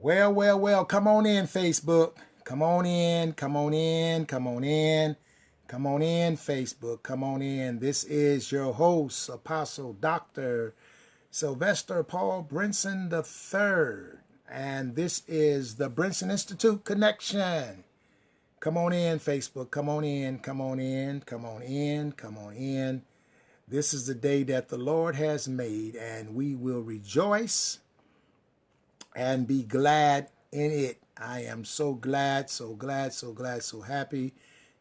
Well, come on in, Facebook. Come on in, come on in, come on in. Come on in, Facebook. Come on in. This is your host, Apostle Dr. Sylvester Paul Brinson III. And this is the Brinson Institute Connection. Come on in, Facebook. Come on in, come on in, come on in, come on in. This is the day that the Lord has made, and we will rejoice and be glad in it. I am so glad, so glad, so glad, so happy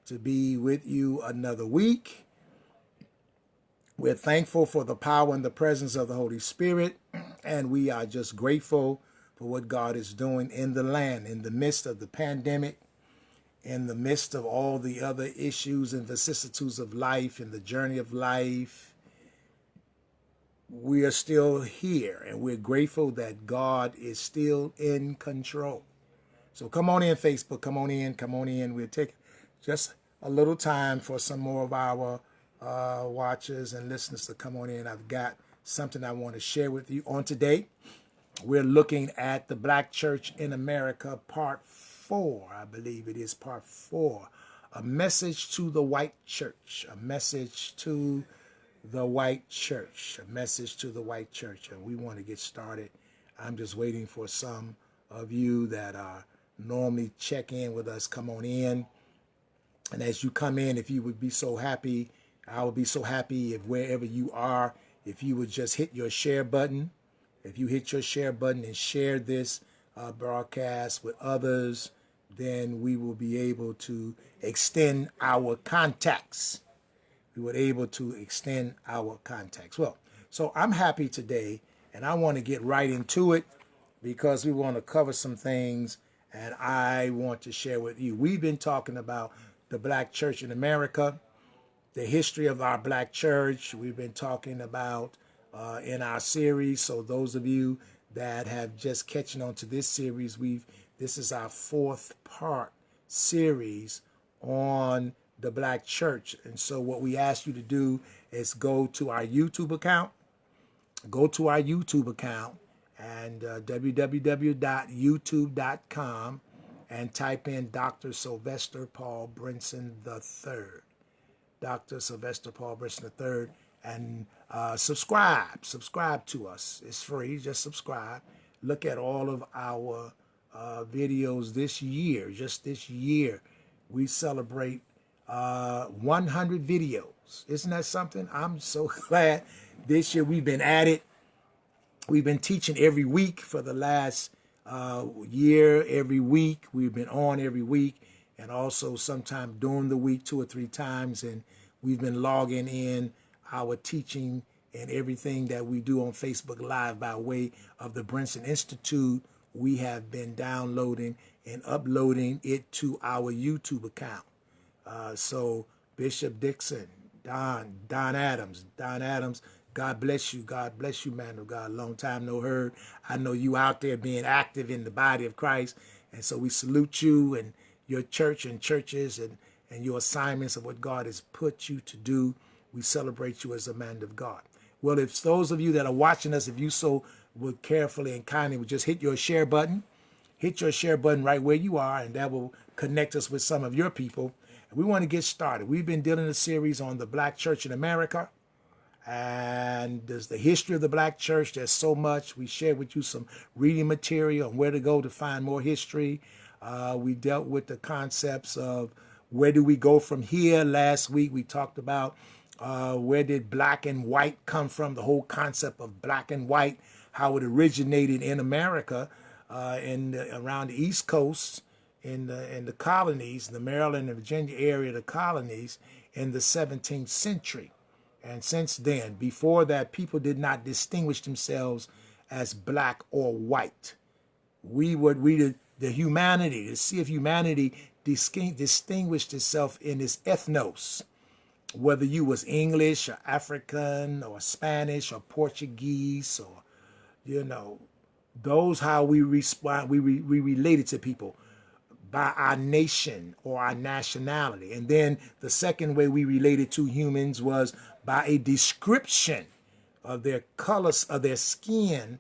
to be with you another week. We're thankful for the power and the presence of the Holy Spirit, and we are just grateful for what God is doing in the land, in the midst of the pandemic, in the midst of all the other issues and vicissitudes of life, in the journey of life. We are still here, and we're grateful that God is still in control. So come on in, Facebook. Come on in. Come on in. We'll take just a little time for some more of our watchers and listeners to come on in. I've got something I want to share with you on today. We're looking at the Black Church in America, Part 4. I believe it is Part 4. A message to the white church. A message to the white church. A message to the white church. And we want to get started. I'm just waiting for some of you that normally check in with us. Come on in. And as you come in, if you would be so happy, I would be so happy if wherever you are, if you would just hit your share button. If you hit your share button and share this broadcast with others, then we will be able to extend our contacts. We were able to extend our contacts. Well, so I'm happy today, and I want to get right into it because we want to cover some things, and I want to share with you. We've been talking about the Black Church in America, the history of our Black church. We've been talking about in our series. So those of you that have just catching on to this series, this is our 4th part series on the Black church. And so what we ask you to do is go to our YouTube account, and www.youtube.com and type in Dr. Sylvester Paul Brinson III. Dr. Sylvester Paul Brinson III, and subscribe to us. It's free. Just subscribe. Look at all of our videos this year. Just this year, we celebrate 100 videos. Isn't that something? I'm so glad this year we've been at it. We've been teaching every week for the last year. Every week we've been on every week, and also sometime during the week 2 or 3 times, and we've been logging in our teaching and everything that we do on Facebook Live by way of the Brinson Institute. We have been downloading and uploading it to our YouTube account. So Bishop Dixon, Don Adams, God bless you, man of God. Long time no heard. I know you out there being active in the body of Christ, and so we salute you and your church and churches and your assignments of what God has put you to do. We celebrate you as a man of God. Well, if those of you that are watching us, if you so would carefully and kindly would just hit your share button right where you are, and that will connect us with some of your people. And we want to get started. We've been dealing a series on the Black Church in America, and there's the history of the Black church. There's so much. We shared with you some reading material on where to go to find more history. We dealt with the concepts of where do we go from here. Last week we talked about where did black and white come from, the whole concept of black and white, how it originated in America, around the East Coast, in the colonies, the Maryland and Virginia area of the colonies in the 17th century. And since then, before that, people did not distinguish themselves as black or white. The humanity, to see if humanity distinguished itself in its ethnos, whether you was English or African or Spanish or Portuguese, or, those how we respond, we related to people by our nation or our nationality. And then the second way we related to humans was by a description of their colors, of their skin,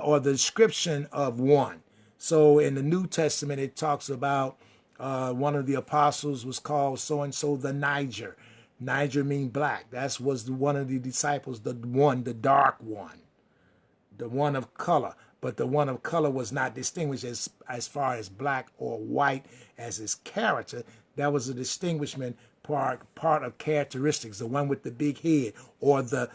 or the description of one. So in the New Testament, it talks about one of the apostles was called so-and-so the Niger. Niger mean black. That was one of the disciples, the dark one, the one of color. But the one of color was not distinguished as far as black or white as his character. That was a distinguishment part of characteristics, the one with the big head, or the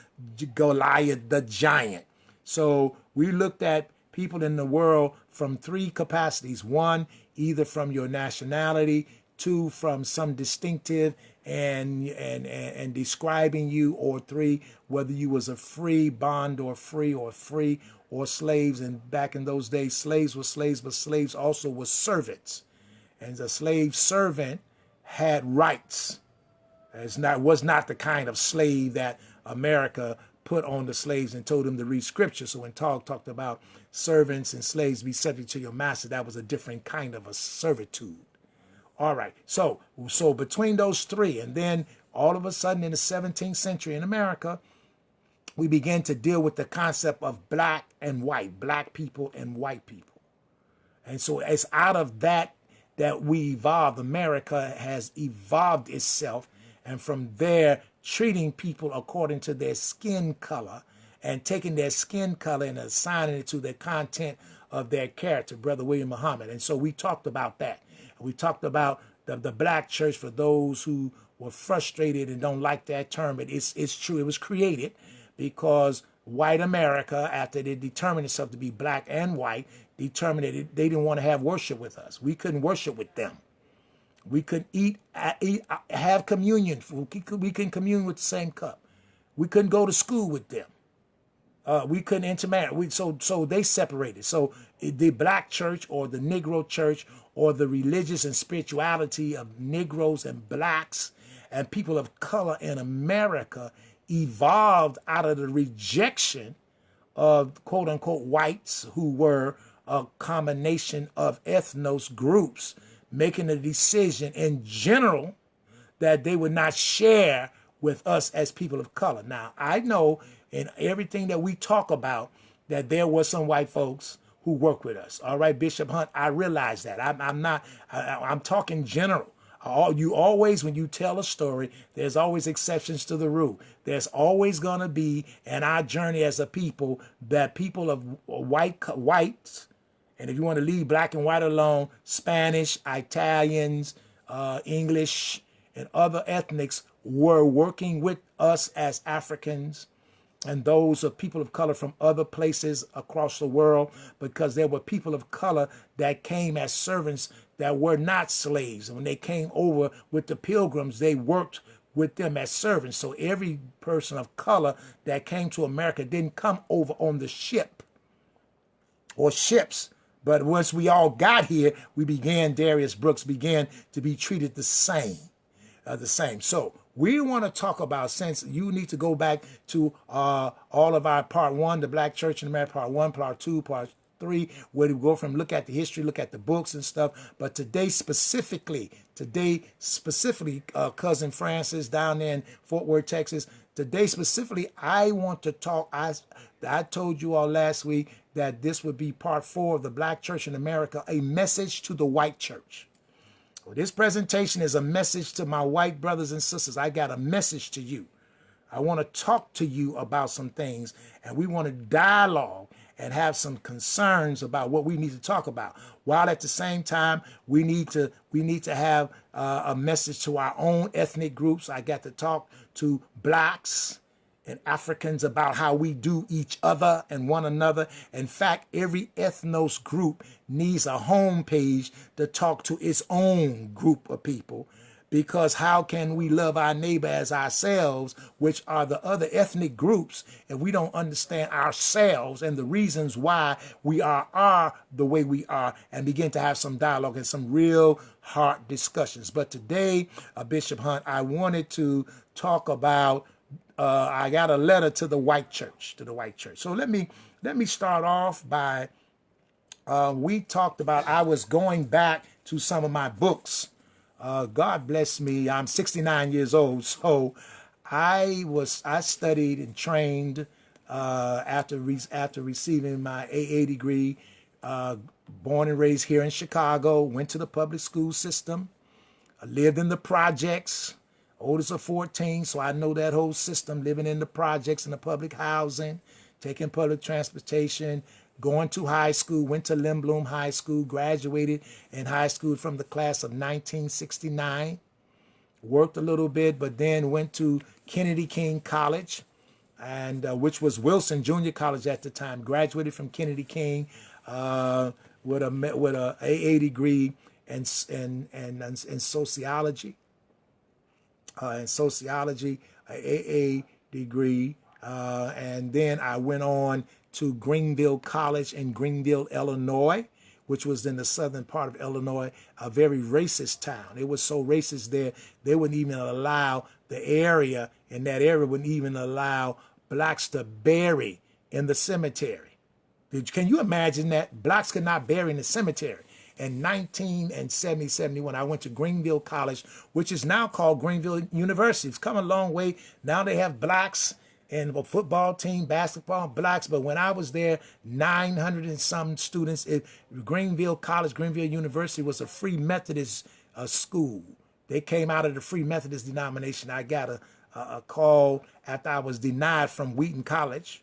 Goliath, the giant. So we looked at people in the world from three capacities. One, either from your nationality, two, from some distinctive and describing you, or three, whether you was a free bond or free or slaves. And back in those days, slaves were slaves, but slaves also were servants. And the slave servant had rights. Was not the kind of slave that America put on the slaves and told them to read scripture. So when talked about servants and slaves be subject to your master, that was a different kind of a servitude. All right. So between those three, and then all of a sudden in the 17th century in America, we began to deal with the concept of black and white, black people and white people. And so it's out of that we evolved. America has evolved itself, and from there, treating people according to their skin color and taking their skin color and assigning it to the content of their character, Brother William Muhammad. And so we talked about that. We talked about the black church for those who were frustrated and don't like that term. But it's true. It was created because white America, after they determined itself to be black and white, determined that they didn't want to have worship with us. We couldn't worship with them. We could have communion. We couldn't commune with the same cup. We couldn't go to school with them. We couldn't intermarry. So they separated. So the black church or the Negro church or the religious and spirituality of Negroes and blacks and people of color in America evolved out of the rejection of quote unquote whites, who were a combination of ethnos groups, making a decision in general that they would not share with us as people of color. Now, I know in everything that we talk about that there were some white folks who work with us. All right, Bishop Hunt, I realize that. I'm talking general. You always, when you tell a story, there's always exceptions to the rule. There's always going to be, in our journey as a people, that people of whites, and if you want to leave black and white alone, Spanish, Italians, English, and other ethnics were working with us as Africans and those of people of color from other places across the world, because there were people of color that came as servants that were not slaves. And when they came over with the pilgrims, they worked with them as servants. So every person of color that came to America didn't come over on the ship or ships. But once we all got here, Darius Brooks began to be treated the same. So we want to talk about, since you need to go back to all of our part one, the Black Church in America, part one, part two, part three, where we go from look at the history, look at the books and stuff. But today specifically, Cousin Francis down there in Fort Worth, Texas, I want to talk. I told you all last week that this would be part 4 of the Black Church in America, a message to the white church. Well, this presentation is a message to my white brothers and sisters. I got a message to you. I want to talk to you about some things, and we want to dialogue and have some concerns about what we need to talk about. While at the same time, we need to have a message to our own ethnic groups. I got to talk to blacks and Africans about how we do each other and one another. In fact, every ethnos group needs a home page to talk to its own group of people, because how can we love our neighbor as ourselves, which are the other ethnic groups, if we don't understand ourselves and the reasons why we are the way we are, and begin to have some dialogue and some real hard discussions. But today, Bishop Hunt, I wanted to talk about I got a letter to the white church, So let me start off by, we talked about, I was going back to some of my books. God bless me, I'm 69 years old, so I studied and trained after receiving my AA degree Born and raised here in Chicago, went to the public school system. I lived in the projects, oldest of 14, so I know that whole system, living in the projects and the public housing, taking public transportation, going to high school, went to Lindblom High School, graduated in high school from the class of 1969, worked a little bit, but then went to Kennedy King College, and which was Wilson Junior College at the time, graduated from Kennedy King with a AA degree in sociology, a AA degree, and then I went on to Greenville College in Greenville, Illinois, which was in the southern part of Illinois, a very racist town. It was so racist there, they wouldn't even allow in that area wouldn't even allow blacks to bury in the cemetery. Can you imagine that? Blacks could not bury in the cemetery. In 1971, I went to Greenville College, which is now called Greenville University. It's come a long way. Now they have blacks in a football team, basketball, blacks. But when I was there, 900 and some students. Greenville College, Greenville University was a Free Methodist school. They came out of the Free Methodist denomination. I got a call after I was denied from Wheaton College.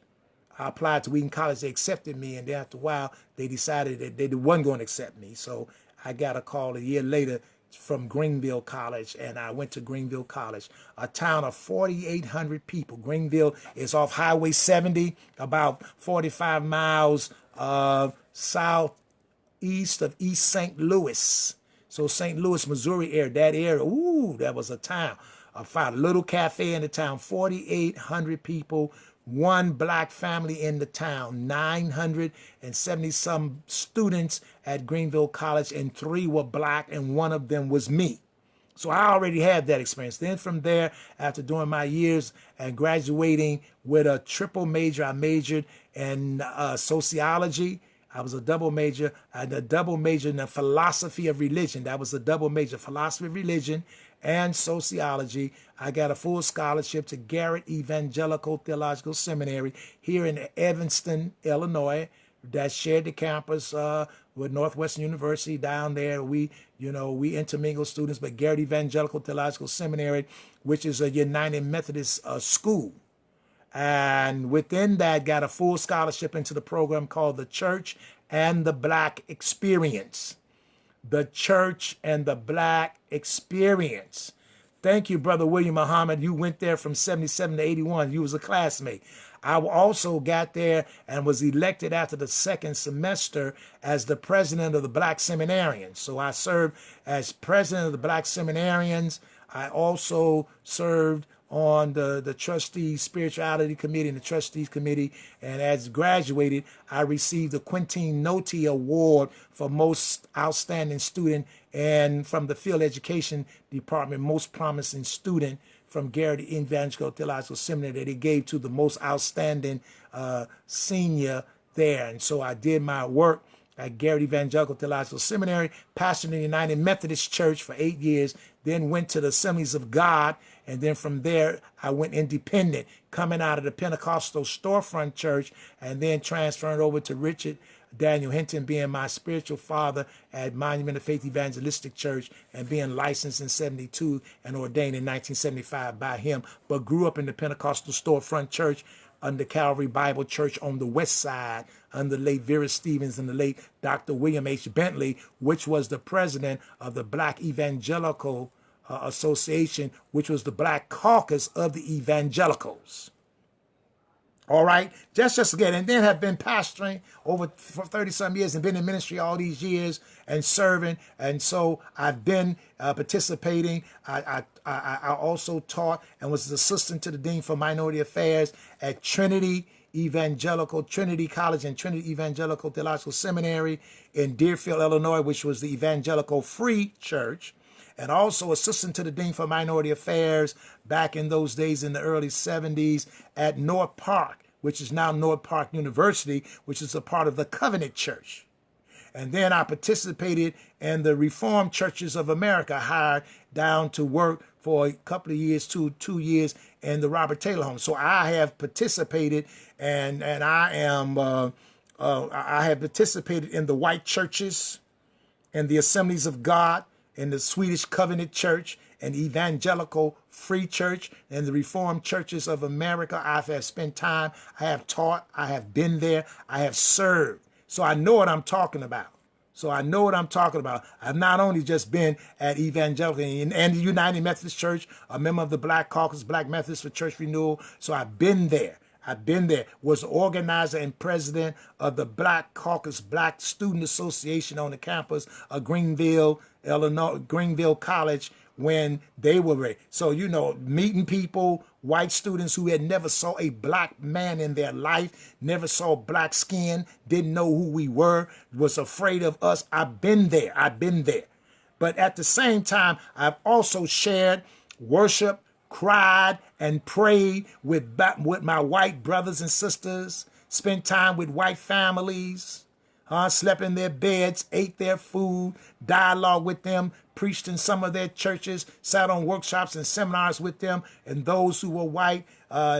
I applied to Wheaton College. They accepted me, and then after a while, they decided that they wasn't going to accept me. So I got a call a year later from Greenville College, and I went to Greenville College, a town of 4,800 people. Greenville is off Highway 70, about 45 miles southeast of East St. Louis. So St. Louis, Missouri area, that area, ooh, that was a town. I found a little cafe in the town, 4,800 people, one black family in the town, 970 some students at Greenville College, and 3 were black, and one of them was me. So I already had that experience. Then from there, after doing my years and graduating with a triple major, I majored in sociology. I was a double major. I had a double major in the philosophy of religion. That was a double major, philosophy of religion and sociology. I got a full scholarship to Garrett Evangelical Theological Seminary here in Evanston, Illinois, that shared the campus with Northwestern University down there. We intermingle students, but Garrett Evangelical Theological Seminary, which is a United Methodist school. And within that, got a full scholarship into the program called the Church and the Black Experience. The Church and the Black Experience. Thank you, Brother William Muhammad. You went there from 77 to 81. You was a classmate. I also got there and was elected after the second semester as the president of the Black Seminarians. So I served as president of the Black Seminarians. I also served on the trustees spirituality committee and the trustees committee, and as graduated, I received the Quintine Noti Award for most outstanding student, and from the field education department, most promising student from Garrett Evangelical Theological Seminary, that they gave to the most outstanding senior there. And so I did my work at Garrett Evangelical Theological Seminary, pastored in the United Methodist Church for 8 years, then went to the Assemblies of God, and then from there I went independent, coming out of the Pentecostal Storefront Church, and then transferring over to Richard Daniel Hinton, being my spiritual father at Monument of Faith Evangelistic Church, and being licensed in 72 and ordained in 1975 by him, but grew up in the Pentecostal Storefront Church under Calvary Bible Church on the west side, under late Vera Stevens and the late Dr. William H. Bentley, which was the president of the Black Evangelical Association, which was the Black Caucus of the Evangelicals. All right, just again, and then have been pastoring over for 30-some years and been in ministry all these years and serving. And so I've been participating. I also taught and was assistant to the Dean for Minority Affairs at Trinity College and Trinity Evangelical Theological Seminary in Deerfield, Illinois, which was the Evangelical Free Church, and also assistant to the Dean for Minority Affairs back in those days in the early 70s at North Park, which is now North Park University, which is a part of the Covenant Church. And then I participated in the Reformed Churches of America, hired down to work for a couple of years, two years in the Robert Taylor Home. So I have participated, and I am I have participated in the white churches and the Assemblies of God and the Swedish Covenant Church and Evangelical Free Church and the Reformed Churches of America. I have spent time, I have taught, I have been there, I have served. So I know what I'm talking about. I've not only just been at Evangelical and the United Methodist Church, a member of the Black Caucus, Black Methodist for Church Renewal. So I've been there. Was the organizer and president of the Black Caucus Black Student Association on the campus of Greenville, Illinois, Greenville College when they were ready. So, meeting people, white students who had never saw a black man in their life, never saw black skin, didn't know who we were, was afraid of us. I've been there. But at the same time, I've also shared worship, cried and prayed with my white brothers and sisters, spent time with white families, slept in their beds, ate their food, dialogue with them, preached in some of their churches, sat on workshops and seminars with them, and those who were white,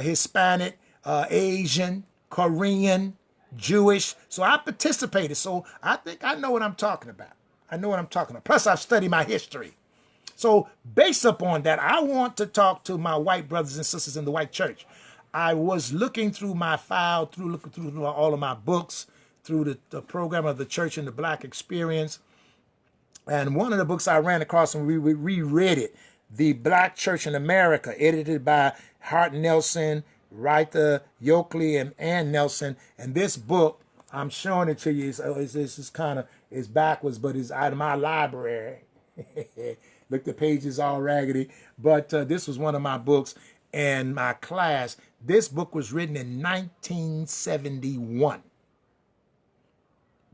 Hispanic, Asian, Korean, Jewish. So I participated. So I think I know what I'm talking about. Plus, I've studied my history. So based upon that, I want to talk to my white brothers and sisters in the white church. I was looking through my file, looking through all of my books, through the program of the Church in the Black Experience. And one of the books I ran across and we reread it, The Black Church in America, edited by Hart Nelson, Reitha Yokley, and Ann Nelson. And this book, I'm showing it to you, it's backwards, but it's out of my library. Look, the page is all raggedy. But this was one of my books in my class. This book was written in 1971.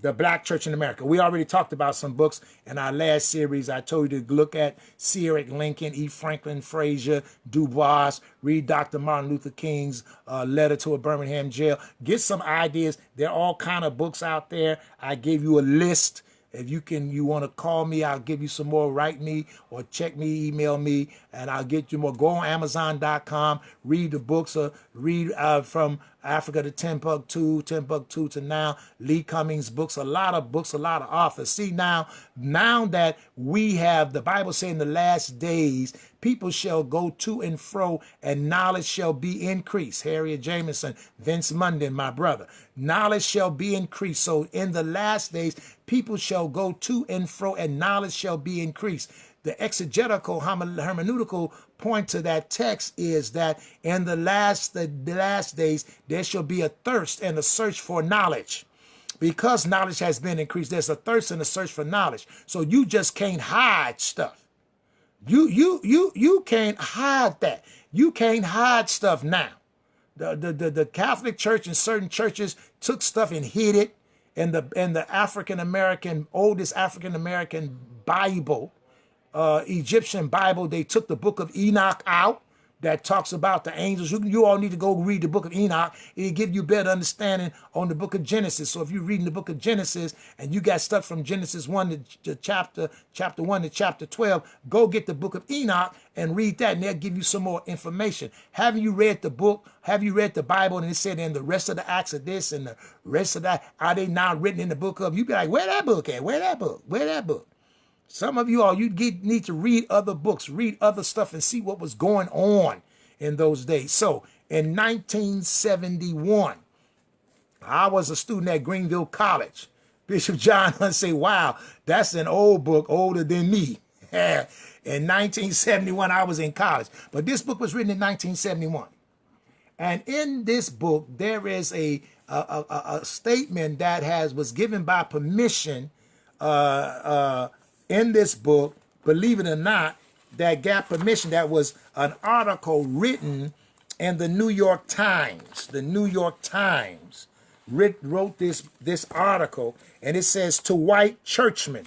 The Black Church in America. We already talked about some books in our last series. I told you to look at C. Eric Lincoln, E. Franklin Frazier, Du Bois, read Dr. Martin Luther King's letter to a Birmingham jail. Get some ideas. There are all kind of books out there. I gave you a list. If you want to call me, I'll give you some more. Write me or check me, email me, and I'll get you more. Go on Amazon.com, read the books, read from Africa to Timbuktu to now, Lee Cummings books, a lot of authors. See, now that we have, the Bible saying in the last days, people shall go to and fro, and knowledge shall be increased. Harriet Jameson, Vince Munden, my brother. Knowledge shall be increased. So in the last days, people shall go to and fro, and knowledge shall be increased. The exegetical, hermeneutical point to that text is that in the last days, there shall be a thirst and a search for knowledge. Because knowledge has been increased, there's a thirst and a search for knowledge. So you just can't hide stuff. You can't hide that. You can't hide stuff now. The Catholic Church and certain churches took stuff and hid it. In the oldest African American Bible, Egyptian Bible, they took the book of Enoch out that talks about the angels. You all need to go read the book of Enoch. It'll give you better understanding on the book of Genesis. So if you're reading the book of Genesis and you got stuff from Genesis 1 to chapter 1 to chapter 12, go get the book of Enoch and read that, and they'll give you some more information. Have you read the book? Have you read the Bible? And it said, and the rest of the acts of this and the rest of that, are they now written in the book of? You be like, where that book at? Where that book? Some of you all, need to read other books, read other stuff, and see what was going on in those days. So in 1971, I was a student at Greenville College. Bishop John Hunt say, wow, that's an old book, older than me. In 1971, I was in college. But this book was written in 1971. And in this book, there is a statement that was given by permission in this book, believe it or not, that got permission. That was an article written in the New York Times. The New York Times wrote this article, and it says, to white churchmen,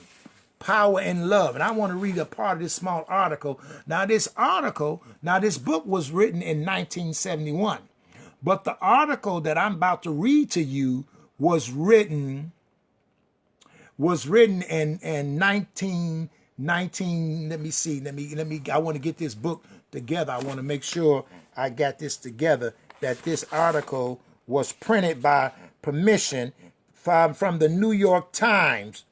power and love. And I want to read a part of this small article. Now this book was written in 1971, but the article that I'm about to read to you was written in 1919. Let me see. I want to get this book together. I want to make sure I got this together, that this article was printed by permission from the New York Times.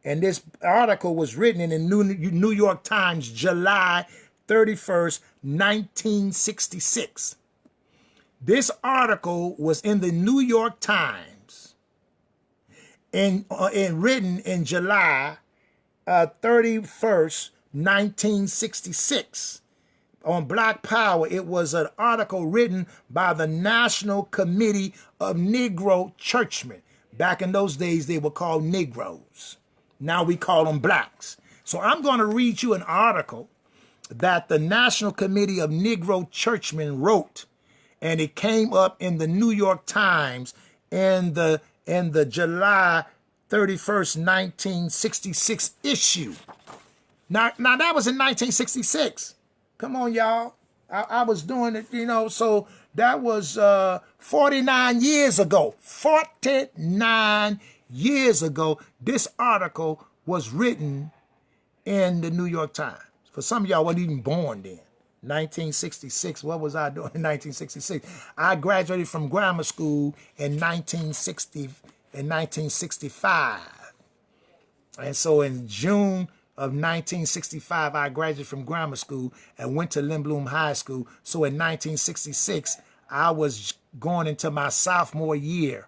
And this article was written in the New York Times, July 31st, 1966. This article was in the New York Times and written in July 31st, 1966. On Black Power, it was an article written by the National Committee of Negro Churchmen. Back in those days, they were called Negroes. Now we call them blacks. So I'm going to read you an article that the National Committee of Negro Churchmen wrote, and it came up in the New York Times in the July 31st, 1966 issue. Now that was in 1966. Come on, y'all. I was doing it, so that was 49 years ago. 49 years ago, this article was written in the New York Times. For some of y'all wasn't even born then. 1966, what was I doing in 1966? I graduated from grammar school in 1965. And so in June of 1965, I graduated from grammar school and went to Lindblom High School. So in 1966, I was going into my sophomore year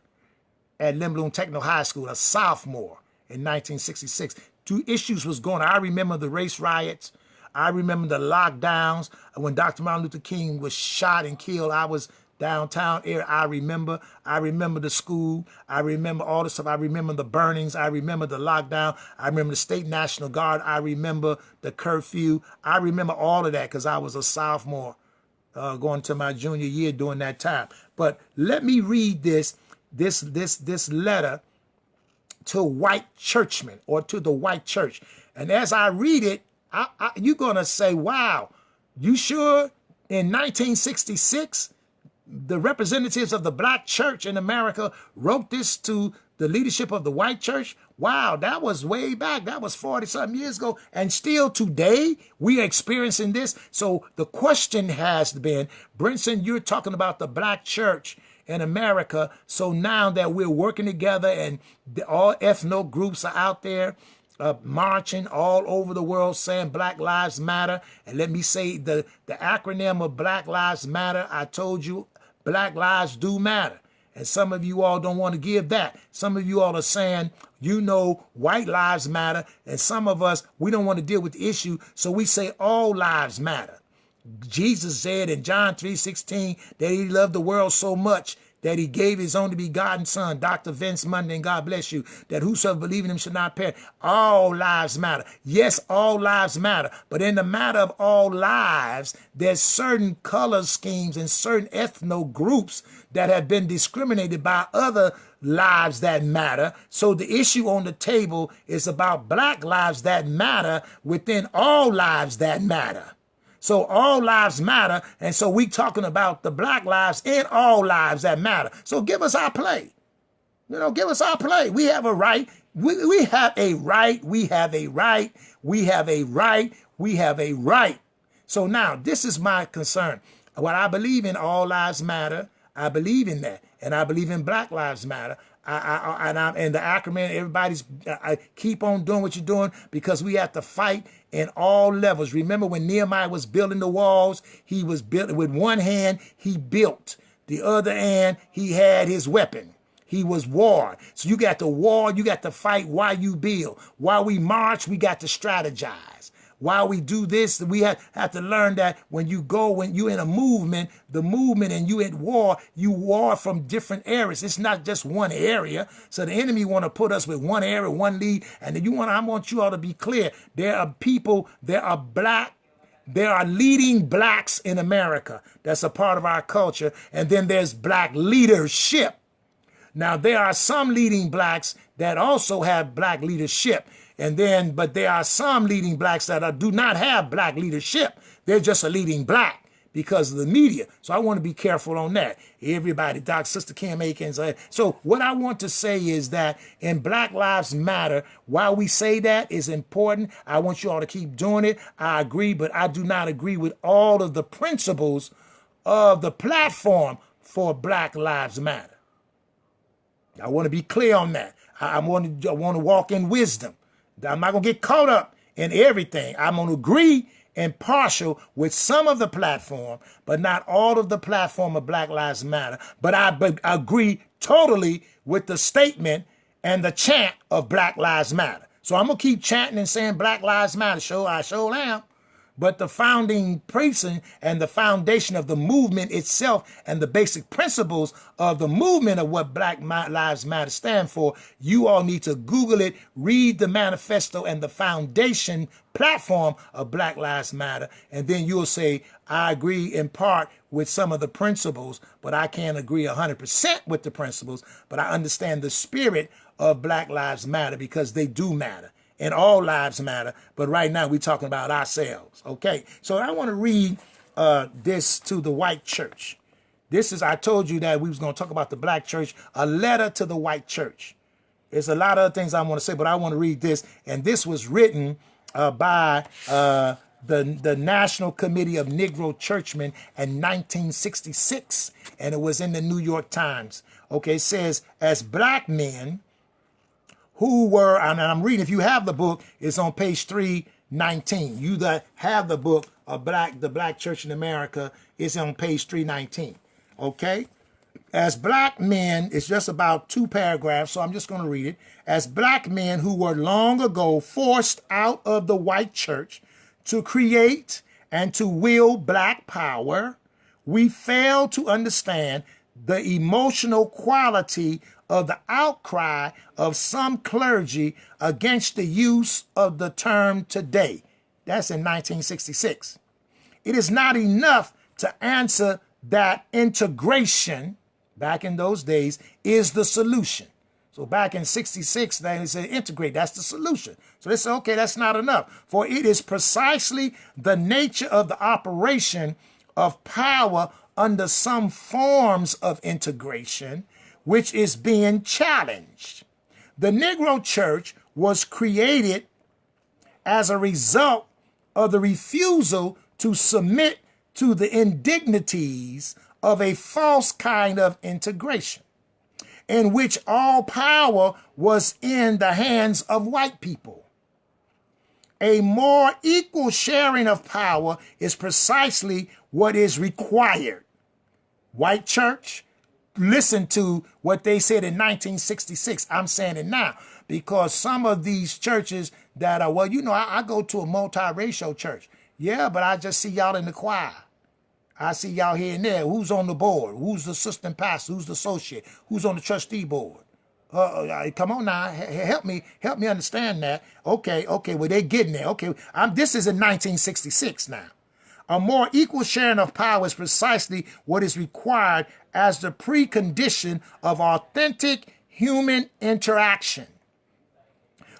at Lindblom Technical High School, a sophomore in 1966. Two issues was going on. I remember the race riots. I remember the lockdowns. When Dr. Martin Luther King was shot and killed, I was downtown area. I remember the school. I remember all the stuff. I remember the burnings. I remember the lockdown. I remember the State National Guard. I remember the curfew. I remember all of that because I was a sophomore going to my junior year during that time. But let me read this letter to white churchmen, or to the white church. And as I read it, you're going to say, wow, you sure in 1966, the representatives of the black church in America wrote this to the leadership of the white church? Wow, that was way back. That was 40-something years ago. And still today, we are experiencing this. So the question has been, Brinson, you're talking about the black church in America. So now that we're working together and all ethno groups are out there marching all over the world saying Black Lives Matter. And let me say the acronym of Black Lives Matter, I told you, Black lives do matter. And some of you all don't want to give that. Some of you all are saying, white lives matter. And some of us, we don't want to deal with the issue. So we say all lives matter. Jesus said in John 3:16 that he loved the world so much that he gave his only begotten son, Dr. Vince Monday, and God bless you, that whosoever believe in him should not perish. All lives matter. Yes, all lives matter. But in the matter of all lives, there's certain color schemes and certain ethno groups that have been discriminated by other lives that matter. So the issue on the table is about black lives that matter within all lives that matter. So all lives matter, and so we talking about the black lives and all lives that matter. So give us our play. Give us our play. We have a right. We have a right. We have a right. We have a right. We have a right. So now, this is my concern. What I believe in, all lives matter. I believe in that, and I believe in Black Lives Matter. And the acronym, everybody's keep on doing what you're doing, because we have to fight in all levels. Remember when Nehemiah was building the walls, he was built with one hand, he built. The other hand, he had his weapon. He was war. So you got to war, you got to fight while you build. While we march, we got to strategize. While we do this, we have to learn that when you're in a movement, the movement and you at war, you war from different areas. It's not just one area. So the enemy want to put us with one area, one lead. And I want you all to be clear. There are leading blacks in America. That's a part of our culture. And then there's black leadership. Now, there are some leading blacks that also have black leadership. But there are some leading blacks that do not have black leadership. They're just a leading black because of the media. So I want to be careful on that. Everybody, Sister Kim Akins. So what I want to say is that in Black Lives Matter, while we say that is important, I want you all to keep doing it. I agree, but I do not agree with all of the principles of the platform for Black Lives Matter. I want to be clear on that. I want to walk in wisdom. I'm not going to get caught up in everything. I'm going to agree and partial with some of the platform, but not all of the platform of Black Lives Matter. But I agree totally with the statement and the chant of Black Lives Matter. So I'm going to keep chanting and saying Black Lives Matter. I sure am. But the founding person and the foundation of the movement itself and the basic principles of the movement of what Black Lives Matter stand for, you all need to Google it, read the manifesto and the foundation platform of Black Lives Matter, and then you'll say, I agree in part with some of the principles, but I can't agree 100% with the principles, but I understand the spirit of Black Lives Matter because they do matter. And all lives matter, but right now we're talking about ourselves, okay? So I want to read this to the white church. This is, I told you that we was going to talk about the black church, a letter to the white church. There's a lot of other things I want to say, but I want to read this. And this was written by the National Committee of Negro Churchmen in 1966, and it was in the New York Times. Okay, it says, as black men, who were, and I'm reading, if you have the book, it's on page 319. You that have the book of the Black Church in America, it's on page 319. Okay? As black men, it's just about 2 paragraphs, so I'm just going to read it. As black men who were long ago forced out of the white church to create and to wield black power, we fail to understand the emotional quality of the outcry of some clergy against the use of the term today. That's in 1966. It is not enough to answer that integration, back in those days, is the solution. So back in 66, they said integrate, that's the solution. So they said, okay, that's not enough. For it is precisely the nature of the operation of power under some forms of integration which is being challenged. The Negro Church was created as a result of the refusal to submit to the indignities of a false kind of integration, in which all power was in the hands of white people. A more equal sharing of power is precisely what is required. White church, listen to what they said in 1966. I'm saying it now because some of these churches that are, well, you know, I go to a multiracial church. Yeah, but I just see y'all in the choir. I see y'all here and there. Who's on the board? Who's the assistant pastor? Who's the associate? Who's on the trustee board? Come on now, help me understand that. Okay, well, they're getting there. Okay, this is in 1966 now. A more equal sharing of power is precisely what is required as the precondition of authentic human interaction.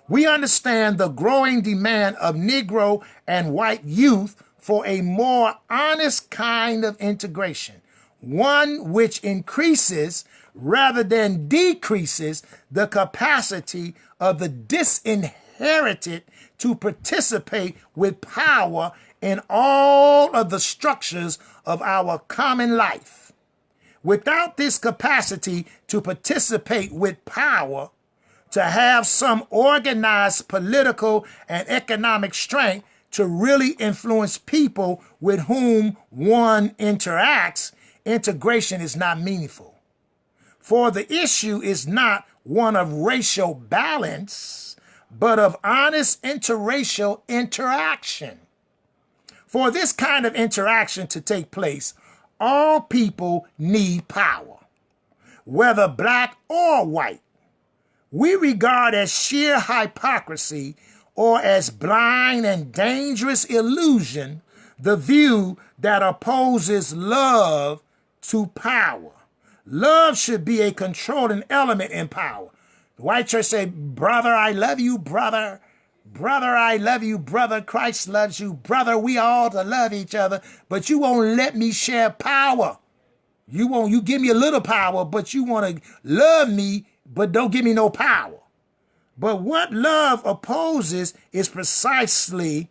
We understand the growing demand of Negro and white youth for a more honest kind of integration, one which increases rather than decreases the capacity of the disinherited to participate with power in all of the structures of our common life. Without this capacity to participate with power, to have some organized political and economic strength to really influence people with whom one interacts, integration is not meaningful. For the issue is not one of racial balance, but of honest interracial interaction. For this kind of interaction to take place, all people need power, whether black or white. We regard as sheer hypocrisy or as blind and dangerous illusion the view that opposes love to power. Love should be a controlling element in power. The white church say, brother, I love you, brother. Brother, I love you, brother. Christ loves you, brother. We all to love each other, but you won't let me share power. You give me a little power, but you want to love me, but don't give me no power. But what love opposes is precisely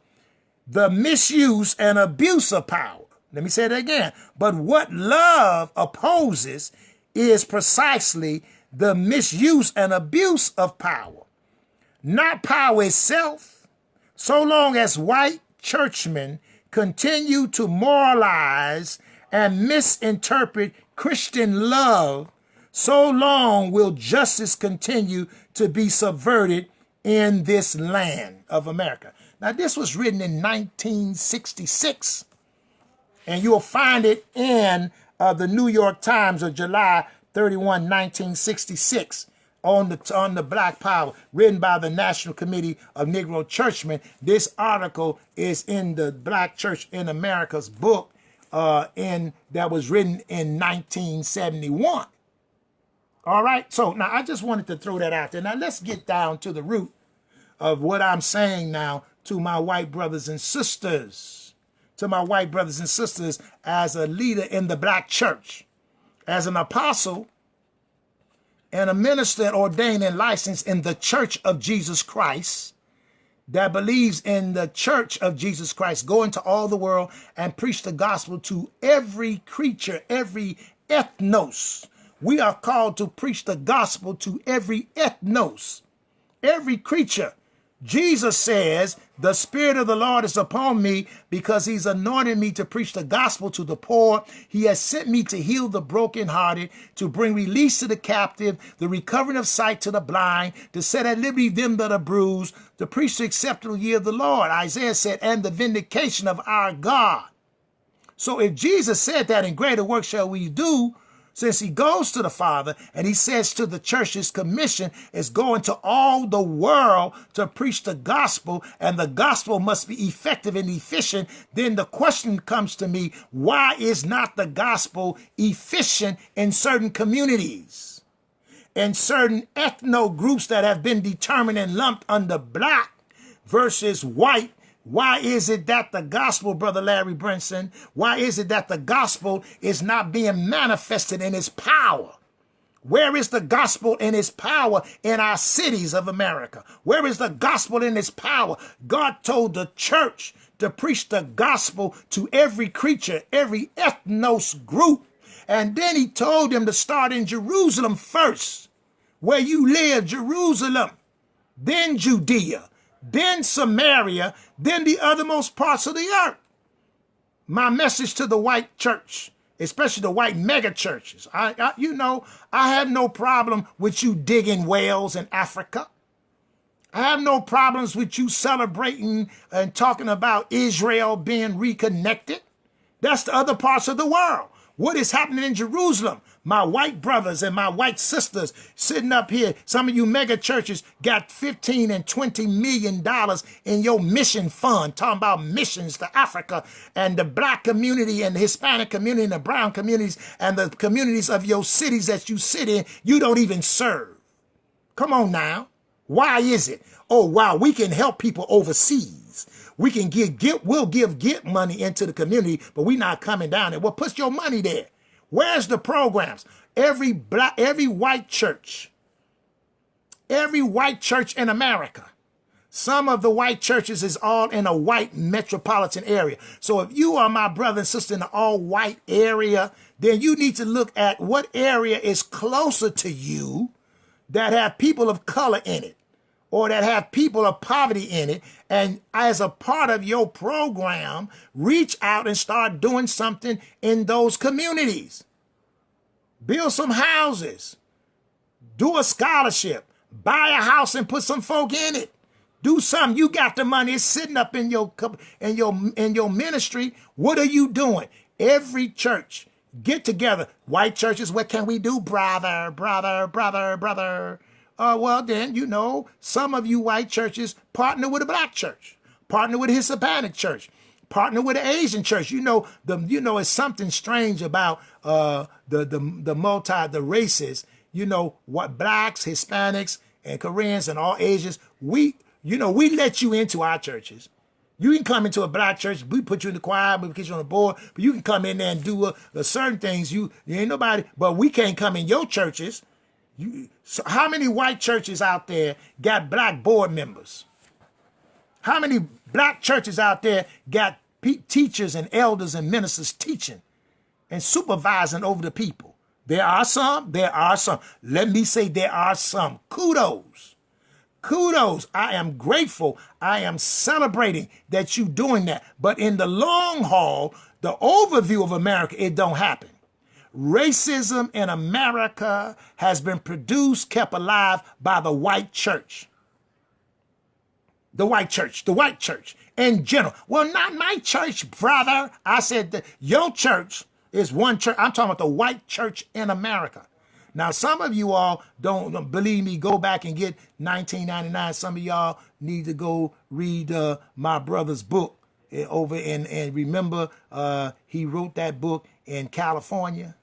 the misuse and abuse of power. Let me say that again. But what love opposes is precisely the misuse and abuse of power, not power itself. So long as white churchmen continue to moralize and misinterpret Christian love, so long will justice continue to be subverted in this land of America. Now, this was written in 1966, and you'll find it in the New York Times of July 31, 1966, on the Black Power, written by the National Committee of Negro Churchmen. This article is in the Black Church in America's book that was written in 1971. All right, so now I just wanted to throw that out there. Now let's get down to the root of what I'm saying now to my white brothers and sisters. To my white brothers and sisters as a leader in the black church, as an apostle and a minister ordained and licensed in the Church of Jesus Christ that believes in the Church of Jesus Christ, go into all the world and preach the gospel to every creature, every ethnos. We are called to preach the gospel to every ethnos, every creature. Jesus says, the Spirit of the Lord is upon me because he's anointed me to preach the gospel to the poor. He has sent me to heal the brokenhearted, to bring release to the captive, the recovering of sight to the blind, to set at liberty them that are bruised, to preach the acceptable year of the Lord. Isaiah said, and the vindication of our God. So if Jesus said that, in greater work shall we do, since he goes to the Father and he says to the church, his commission is going to all the world to preach the gospel, and the gospel must be effective and efficient, then the question comes to me, why is not the gospel efficient in certain communities, in certain ethno groups that have been determined and lumped under black versus white? Why is it that the gospel, Brother Larry Brinson, why is it that the gospel is not being manifested in its power? Where is the gospel in its power in our cities of America? Where is the gospel in its power? God told the church to preach the gospel to every creature, every ethnos group. And then he told them to start in Jerusalem first, where you live, Jerusalem, then Judea, then Samaria, then the othermost parts of the earth. My message to the white church, especially the white mega churches. I have no problem with you digging wells in Africa. I have no problems with you celebrating and talking about Israel being reconnected. That's the other parts of the world. What is happening in Jerusalem? My white brothers and my white sisters sitting up here, some of you mega churches got $15 and $20 million in your mission fund, talking about missions to Africa and the black community and the Hispanic community and the brown communities and the communities of your cities that you sit in, you don't even serve. Come on now. Why is it? Oh, wow, we can help people overseas. We can we'll give money into the community, but we're not coming down there. Well, put your money there. Where's the programs? Every white church in America, some of the white churches is all in a white metropolitan area. So if you are my brother and sister in an all white area, then you need to look at what area is closer to you that have people of color in it, or that have people of poverty in it, and as a part of your program, reach out and start doing something in those communities. Build some houses. Do a scholarship. Buy a house and put some folk in it. Do something. You got the money. It's sitting up in your ministry. What are you doing? Every church, get together. White churches, what can we do? Brother. Well, then, some of you white churches partner with a black church, partner with a Hispanic church, partner with an Asian church. It's something strange about the races. What blacks, Hispanics, and Koreans and all Asians. We let you into our churches. You can come into a black church. We put you in the choir. We put you on the board. But you can come in there and do certain things. You ain't nobody. But we can't come in your churches. So how many white churches out there got black board members? How many black churches out there got teachers and elders and ministers teaching and supervising over the people? There are some. There are some. Let me say there are some. Kudos. Kudos. I am grateful. I am celebrating that you doing that. But in the long haul, the overview of America, it don't happen. Racism in America has been produced, kept alive by the white church. The white church in general. Well, not my church, brother. I said that your church is one church. I'm talking about the white church in America. Now, some of you all don't believe me. Go back and get 1999. Some of y'all need to go read my brother's book over and remember he wrote that book in California.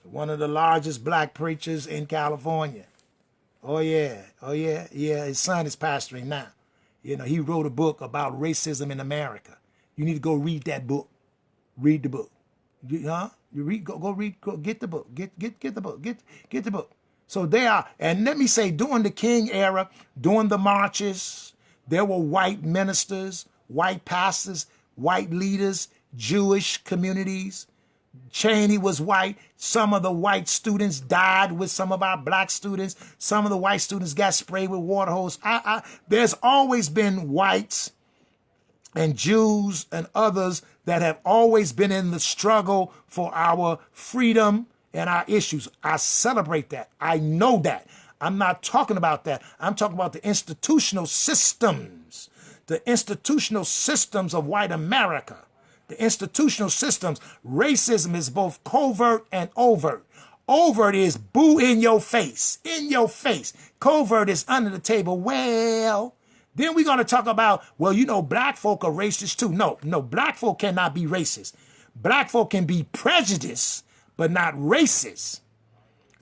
One of the largest black preachers in California. Oh, yeah. Oh, yeah. Yeah, his son is pastoring now. You know, he wrote a book about racism in America. You need to go read that book. Read the book. You read, go read, get the book. Get the book. Get the book. So they are, and let me say, during the King era, during the marches, there were white ministers, white pastors, white leaders, Jewish communities. Cheney was white. Some of the white students died with some of our black students. Some of the white students got sprayed with water hose. There's always been whites and Jews and others that have always been in the struggle for our freedom and our issues. I celebrate that. I know that. I'm not talking about that. I'm talking about the institutional systems of white America. The institutional systems. Racism is both covert and overt. Overt is boo in your face. Covert is under the table. Well, then we're going to talk about, well, you know, black folk are racist too. No, black folk cannot be racist. Black folk can be prejudiced, but not racist.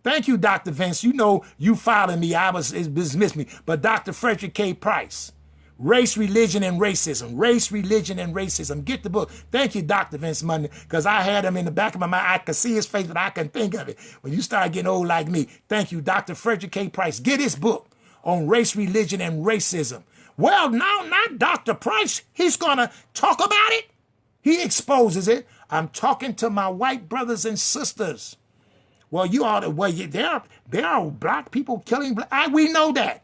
Thank you, Dr. Vince. You know, you following me. It dismissed me. But Dr. Frederick K. Price. Race, Religion, and Racism. Race, Religion, and Racism. Get the book. Thank you, Dr. Vince Monday, because I had him in the back of my mind. I could see his face, but I couldn't think of it. When you start getting old like me, thank you, Dr. Frederick K. Price. Get his book on race, religion, and racism. Well, now, not Dr. Price. He's going to talk about it. He exposes it. I'm talking to my white brothers and sisters. Well, there are black people killing black. We know that.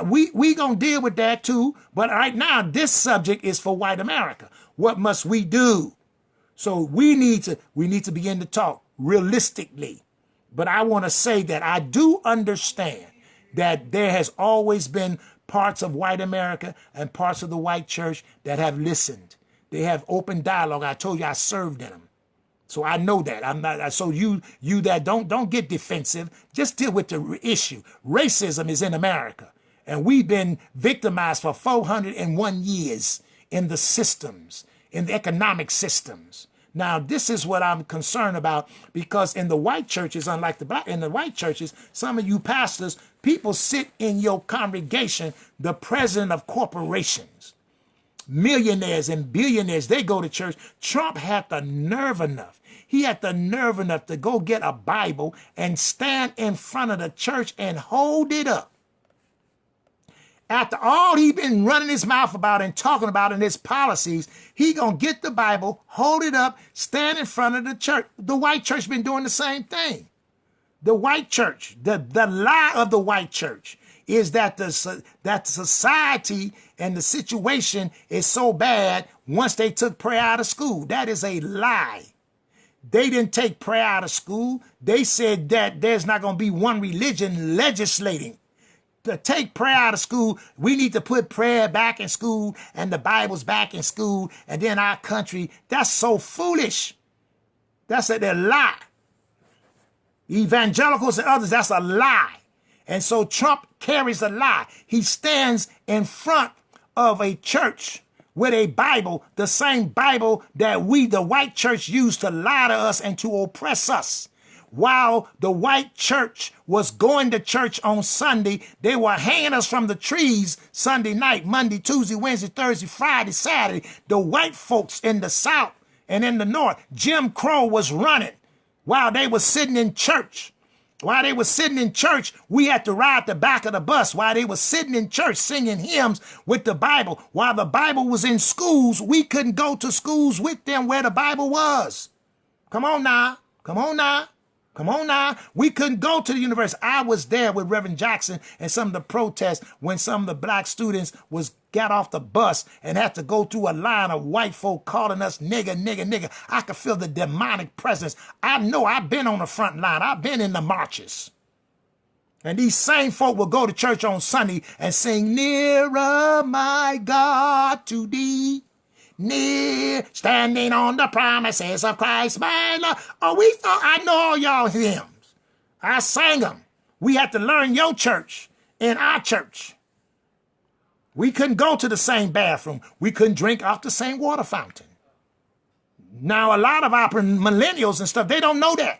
We gonna deal with that too, but right now this subject is for white America. What must we do? So we need to begin to talk realistically. But I want to say that I do understand that there has always been parts of white America and parts of the white church that have listened. They have open dialogue. I told you I served in them. So I know that. I'm not. So you that don't get defensive. Just deal with the issue. Racism is in America. And we've been victimized for 401 years in the systems, in the economic systems. Now, this is what I'm concerned about, because in the white churches, unlike the black, in the white churches, some of you pastors, people sit in your congregation, the president of corporations, millionaires and billionaires, they go to church. Trump had the nerve enough. He had the nerve enough to go get a Bible and stand in front of the church and hold it up. After all he been running his mouth about and talking about in his policies, he gonna get the Bible, hold it up, stand in front of the church. The white church been doing the same thing. The white church, the lie of the white church is that that society and the situation is so bad once they took prayer out of school. That is a lie. They didn't take prayer out of school. They said that there's not going to be one religion legislating. To take prayer out of school, we need to put prayer back in school and the Bible's back in school, and then our country. That's so foolish. That's a lie. Evangelicals and others, that's a lie. And so Trump carries a lie. He stands in front of a church with a Bible, the same Bible that we, the white church, used to lie to us and to oppress us. While the white church was going to church on Sunday, they were hanging us from the trees Sunday night, Monday, Tuesday, Wednesday, Thursday, Friday, Saturday. The white folks in the South and in the North, Jim Crow was running while they were sitting in church. While they were sitting in church, we had to ride the back of the bus. While they were sitting in church singing hymns with the Bible, while the Bible was in schools, we couldn't go to schools with them where the Bible was. Come on now. Come on now. Come on now. We couldn't go to the university. I was there with Reverend Jackson and some of the protests when some of the black students got off the bus and had to go through a line of white folk calling us nigger, nigger, nigger. I could feel the demonic presence. I know I've been on the front line. I've been in the marches. And these same folk will go to church on Sunday and sing, nearer, my God, to thee. Near, standing on the promises of Christ, my Lord. Oh, I know all y'all hymns. I sang them. We had to learn your church in our church. We couldn't go to the same bathroom. We couldn't drink off the same water fountain. Now, a lot of our millennials and stuff, they don't know that.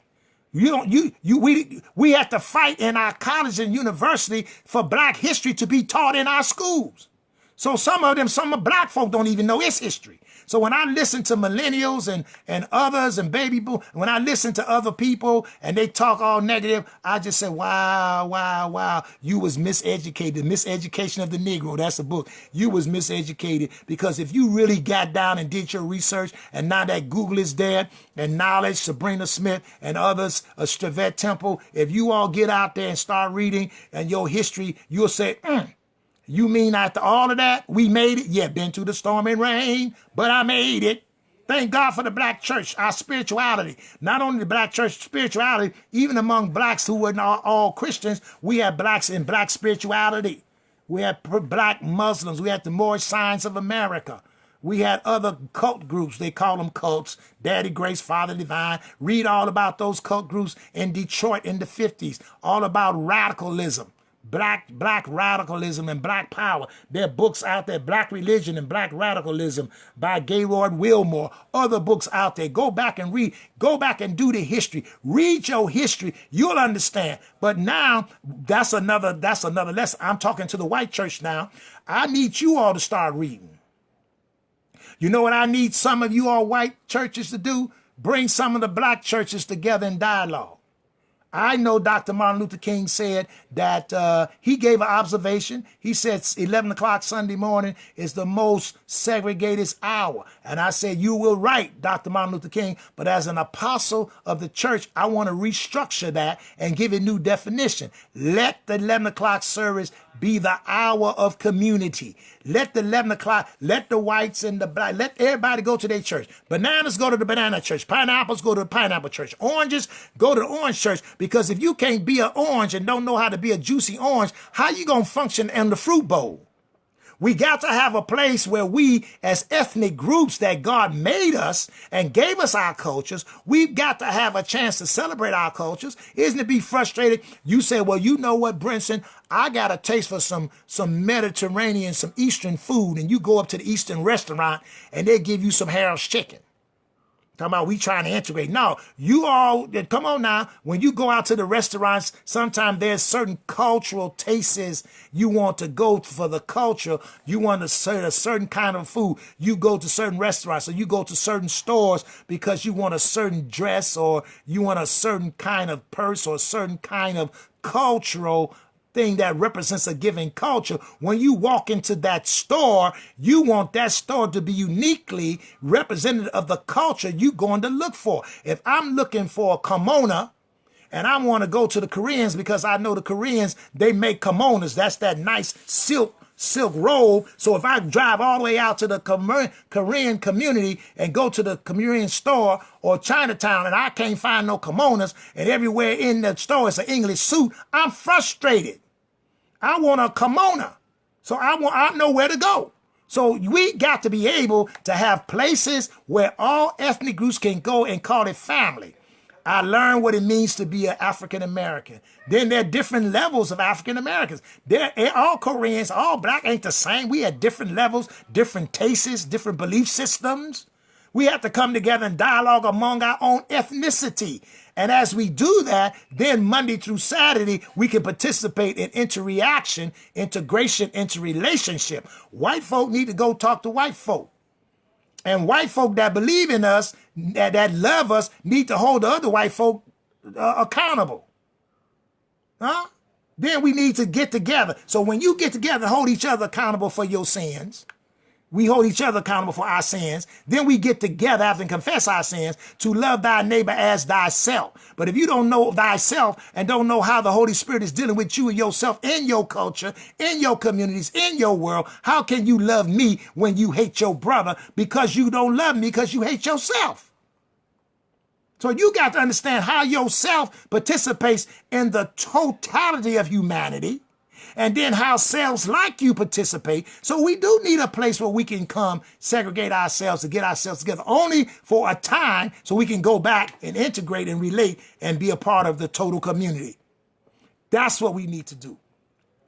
We have to fight in our college and university for black history to be taught in our schools. So some of black folk don't even know its history. So when I listen to millennials and others and baby boom, when I listen to other people and they talk all negative, I just say, wow, wow, wow. You was miseducated. Miseducation of the Negro. That's a book. You was miseducated because if you really got down and did your research and now that Google is there and knowledge, Sabrina Smith and others, Stravette Temple, if you all get out there and start reading and your history, you'll say, you mean after all of that, we made it? Yeah, been through the storm and rain, but I made it. Thank God for the black church, our spirituality. Not only the black church spirituality, even among blacks who were not all Christians, we had blacks in black spirituality. We had black Muslims. We had the Moorish Science of America. We had other cult groups. They call them cults. Daddy Grace, Father Divine. Read all about those cult groups in Detroit in the 50s. All about radicalism. Black radicalism and black power. There are books out there, Black Religion and Black Radicalism by Gaylord Wilmore. Other books out there. Go back and read. Go back and do the history. Read your history. You'll understand. But now, that's another lesson. I'm talking to the white church now. I need you all to start reading. You know what I need some of you all white churches to do? Bring some of the black churches together in dialogue. I know Dr. Martin Luther King said that he gave an observation. He said 11 o'clock Sunday morning is the most segregated hour. And I said, you will right, Dr. Martin Luther King, but as an apostle of the church, I want to restructure that and give it new definition. Let the 11 o'clock service be the hour of community. Let the 11 o'clock, let the whites and the black, let everybody go to their church. Bananas go to the banana church. Pineapples go to the pineapple church. Oranges go to the orange church. Because if you can't be an orange and don't know how to be a juicy orange, how you going to function in the fruit bowl? We got to have a place where we, as ethnic groups that God made us and gave us our cultures, we've got to have a chance to celebrate our cultures. Isn't it be frustrated? You say, well, you know what, Brinson? I got a taste for some Mediterranean, some Eastern food, and you go up to the Eastern restaurant and they give you some Harold's chicken. Talking about we trying to integrate. No, you all, come on now. When you go out to the restaurants, sometimes there's certain cultural tastes you want to go for the culture. You want to serve a certain kind of food. You go to certain restaurants or you go to certain stores because you want a certain dress or you want a certain kind of purse or a certain kind of cultural thing that represents a given culture. When you walk into that store, you want that store to be uniquely representative of the culture you're going to look for. If I'm looking for a kimono and I want to go to the Koreans because I know the Koreans, they make kimonos. That's that nice silk robe. So if I drive all the way out to the Korean community and go to the Korean store or Chinatown and I can't find no kimonos and everywhere in the store is an English suit, I'm frustrated. I want a kimono. So I know where to go. So we got to be able to have places where all ethnic groups can go and call it family. I learned what it means to be an African American. Then there are different levels of African Americans. They're all Koreans, all black ain't the same. We had different levels, different tastes, different belief systems. We have to come together and dialogue among our own ethnicity. And as we do that, then Monday through Saturday, we can participate in interreaction, integration, interrelationship. White folk need to go talk to white folk. And white folk that believe in us, that love us, need to hold the other white folk accountable. Huh? Then we need to get together. So when you get together and hold each other accountable for your sins, We hold each other accountable for our sins. Then we get together after and confess our sins to love thy neighbor as thyself. But if you don't know thyself and don't know how the Holy Spirit is dealing with you and yourself in your culture, in your communities, in your world, how can you love me when you hate your brother because you don't love me because you hate yourself? So you got to understand how yourself participates in the totality of humanity, and then how selves like you participate. So we do need a place where we can come, segregate ourselves to get ourselves together only for a time so we can go back and integrate and relate and be a part of the total community. That's what we need to do.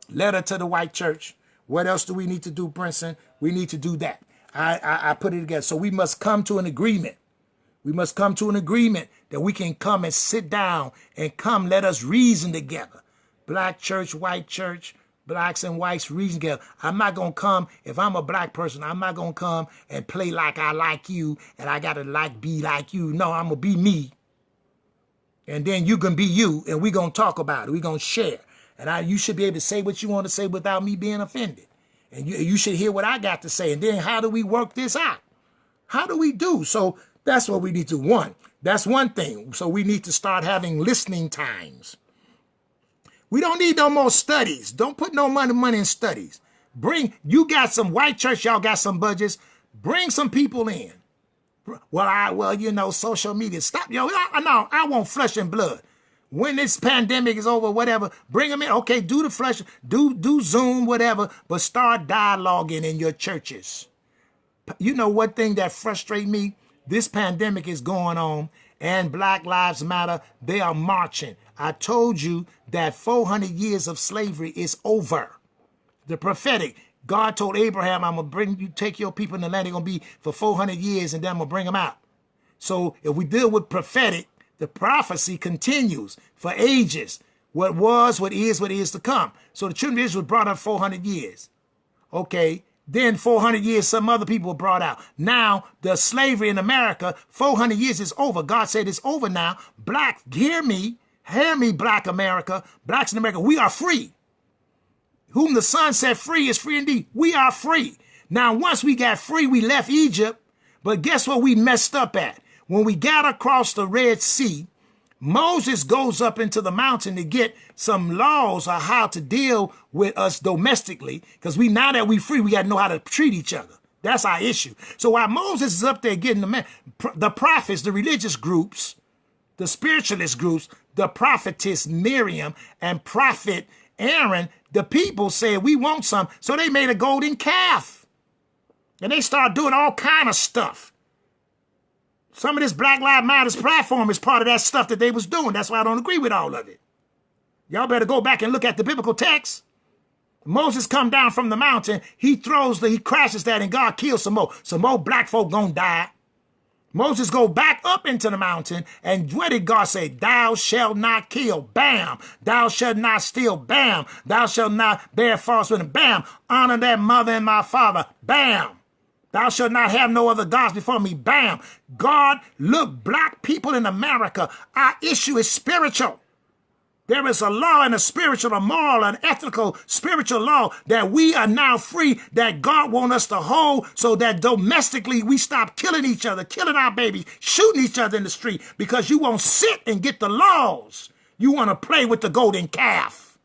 Letter to the white church. What else do we need to do, Brinson? We need to do that. I put it together. So we must come to an agreement. We must come to an agreement that we can come and sit down and come, let us reason together. Black church, white church, blacks and whites reason together. I'm not going to come, if I'm a black person, I'm not going to come and play like I like you and I got to be like you. No, I'm going to be me. And then you can be you and we're going to talk about it. We're going to share. And you should be able to say what you want to say without me being offended. And you should hear what I got to say. And then how do we work this out? How do we do? So that's what we need to. One, that's one thing. So we need to start having listening times. We don't need no more studies. Don't put no money in studies. You got some white church, y'all got some budgets. Bring some people in. Well, social media. Stop, no, I want flesh and blood. When this pandemic is over, whatever, bring them in. Okay, do the flesh, do Zoom, whatever, but start dialoguing in your churches. You know what thing that frustrates me? This pandemic is going on and Black Lives Matter, they are marching. I told you that 400 years of slavery is over. The prophetic, God told Abraham, I'm going to take your people in the land, they're going to be for 400 years and then I'm going to bring them out. So if we deal with prophetic, the prophecy continues for ages. What was, what is to come. So the children of Israel was brought up 400 years. Okay. Then 400 years, some other people were brought out. Now, the slavery in America, 400 years is over. God said it's over now. Black, hear me, Black America. Blacks in America, we are free. Whom the Son set free is free indeed. We are free. Now, once we got free, we left Egypt. But guess what we messed up at? When we got across the Red Sea, Moses goes up into the mountain to get some laws on how to deal with us domestically, because now that we free, we got to know how to treat each other. That's our issue. So while Moses is up there getting the prophets, the religious groups, the spiritualist groups, the prophetess Miriam and prophet Aaron, the people said, we want some. So they made a golden calf. And they started doing all kind of stuff. Some of this Black Lives Matter platform is part of that stuff that they was doing. That's why I don't agree with all of it. Y'all better go back and look at the biblical text. Moses come down from the mountain. He crashes that and God kills some more. Some more black folk gonna die. Moses go back up into the mountain. And what did God say? Thou shalt not kill. Bam. Thou shalt not steal. Bam. Thou shalt not bear false witness. Bam. Honor that mother and my father. Bam. Thou shalt not have no other gods before me. Bam. God, look, black people in America, our issue is spiritual. There is a law and a spiritual, a moral, an ethical, spiritual law that we are now free, that God wants us to hold so that domestically we stop killing each other, killing our babies, shooting each other in the street because you won't sit and get the laws. You want to play with the golden calf.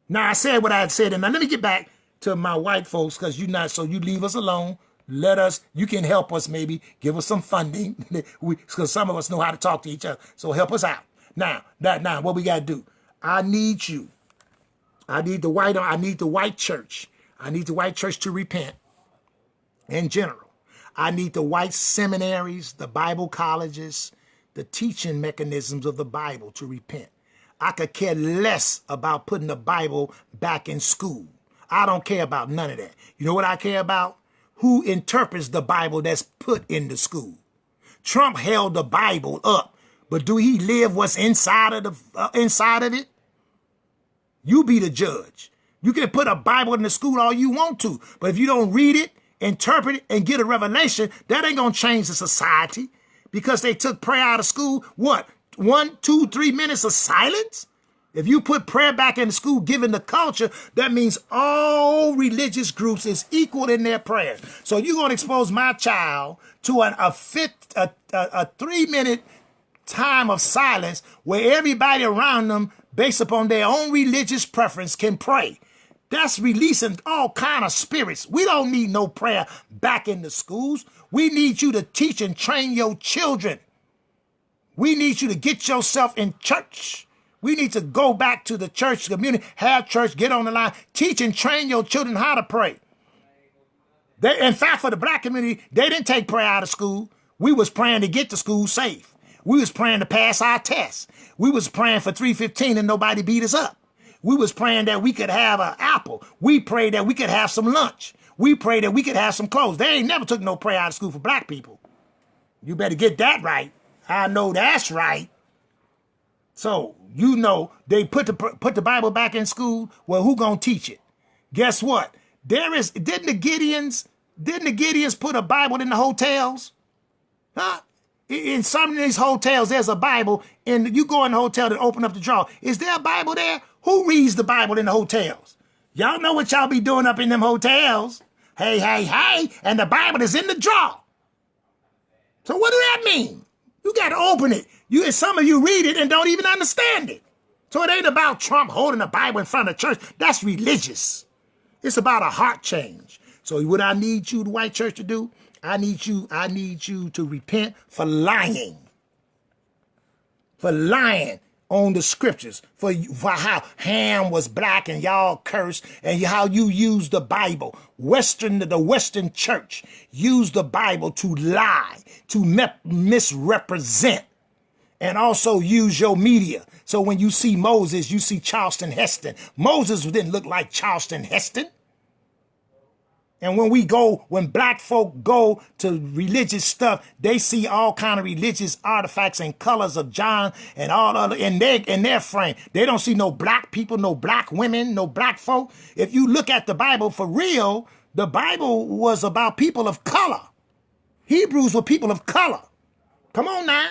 Now, I said what I had said, and now let me get back to my white folks, because so you leave us alone. You can help us maybe, give us some funding, because some of us know how to talk to each other. So help us out. Now, what we got to do? I need you. I need the white church. I need the white church to repent in general. I need the white seminaries, the Bible colleges, the teaching mechanisms of the Bible to repent. I could care less about putting the Bible back in school. I don't care about none of that. You know what I care about? Who interprets the Bible that's put in the school. Trump held the Bible up, but do he live what's inside of it? You be the judge. You can put a Bible in the school all you want to, but if you don't read it, interpret it, and get a revelation, that ain't gonna change the society. Because they took prayer out of school, what? 1, 2, 3 minutes of silence? If you put prayer back in the school, given the culture, that means all religious groups is equal in their prayers. So you're going to expose my child to a 3-minute time of silence where everybody around them, based upon their own religious preference, can pray. That's releasing all kind of spirits. We don't need no prayer back in the schools. We need you to teach and train your children. We need you to get yourself in church. We need to go back to the church community, have church, get on the line, teach and train your children how to pray. In fact, for the black community, they didn't take prayer out of school. We was praying to get to school safe. We was praying to pass our tests. We was praying for 315 and nobody beat us up. We was praying that we could have an apple. We prayed that we could have some lunch. We prayed that we could have some clothes. They ain't never took no prayer out of school for black people. You better get that right. I know that's right. So, you know, they put the Bible back in school. Well, who gonna teach it? Guess what? Didn't the Gideons put a Bible in the hotels? Huh? In some of these hotels, there's a Bible, and you go in the hotel and open up the drawer. Is there a Bible there? Who reads the Bible in the hotels? Y'all know what y'all be doing up in them hotels. Hey, hey, hey, and the Bible is in the drawer. So what do that mean? You got to open it. And some of you read it and don't even understand it. So it ain't about Trump holding the Bible in front of the church. That's religious. It's about a heart change. So what I need you, the white church, to do, I need you to repent for lying. For lying on the scriptures. For how Ham was black and y'all cursed, and how you use the Bible. The Western church used the Bible to lie, to misrepresent, and also use your media. So when you see Moses, you see Charleston Heston. Moses didn't look like Charleston Heston. And when black folk go to religious stuff, they see all kind of religious artifacts and colors of John and all other in their frame. They don't see no black people, no black women, no black folk. If you look at the Bible for real, the Bible was about people of color. Hebrews were people of color. Come on now.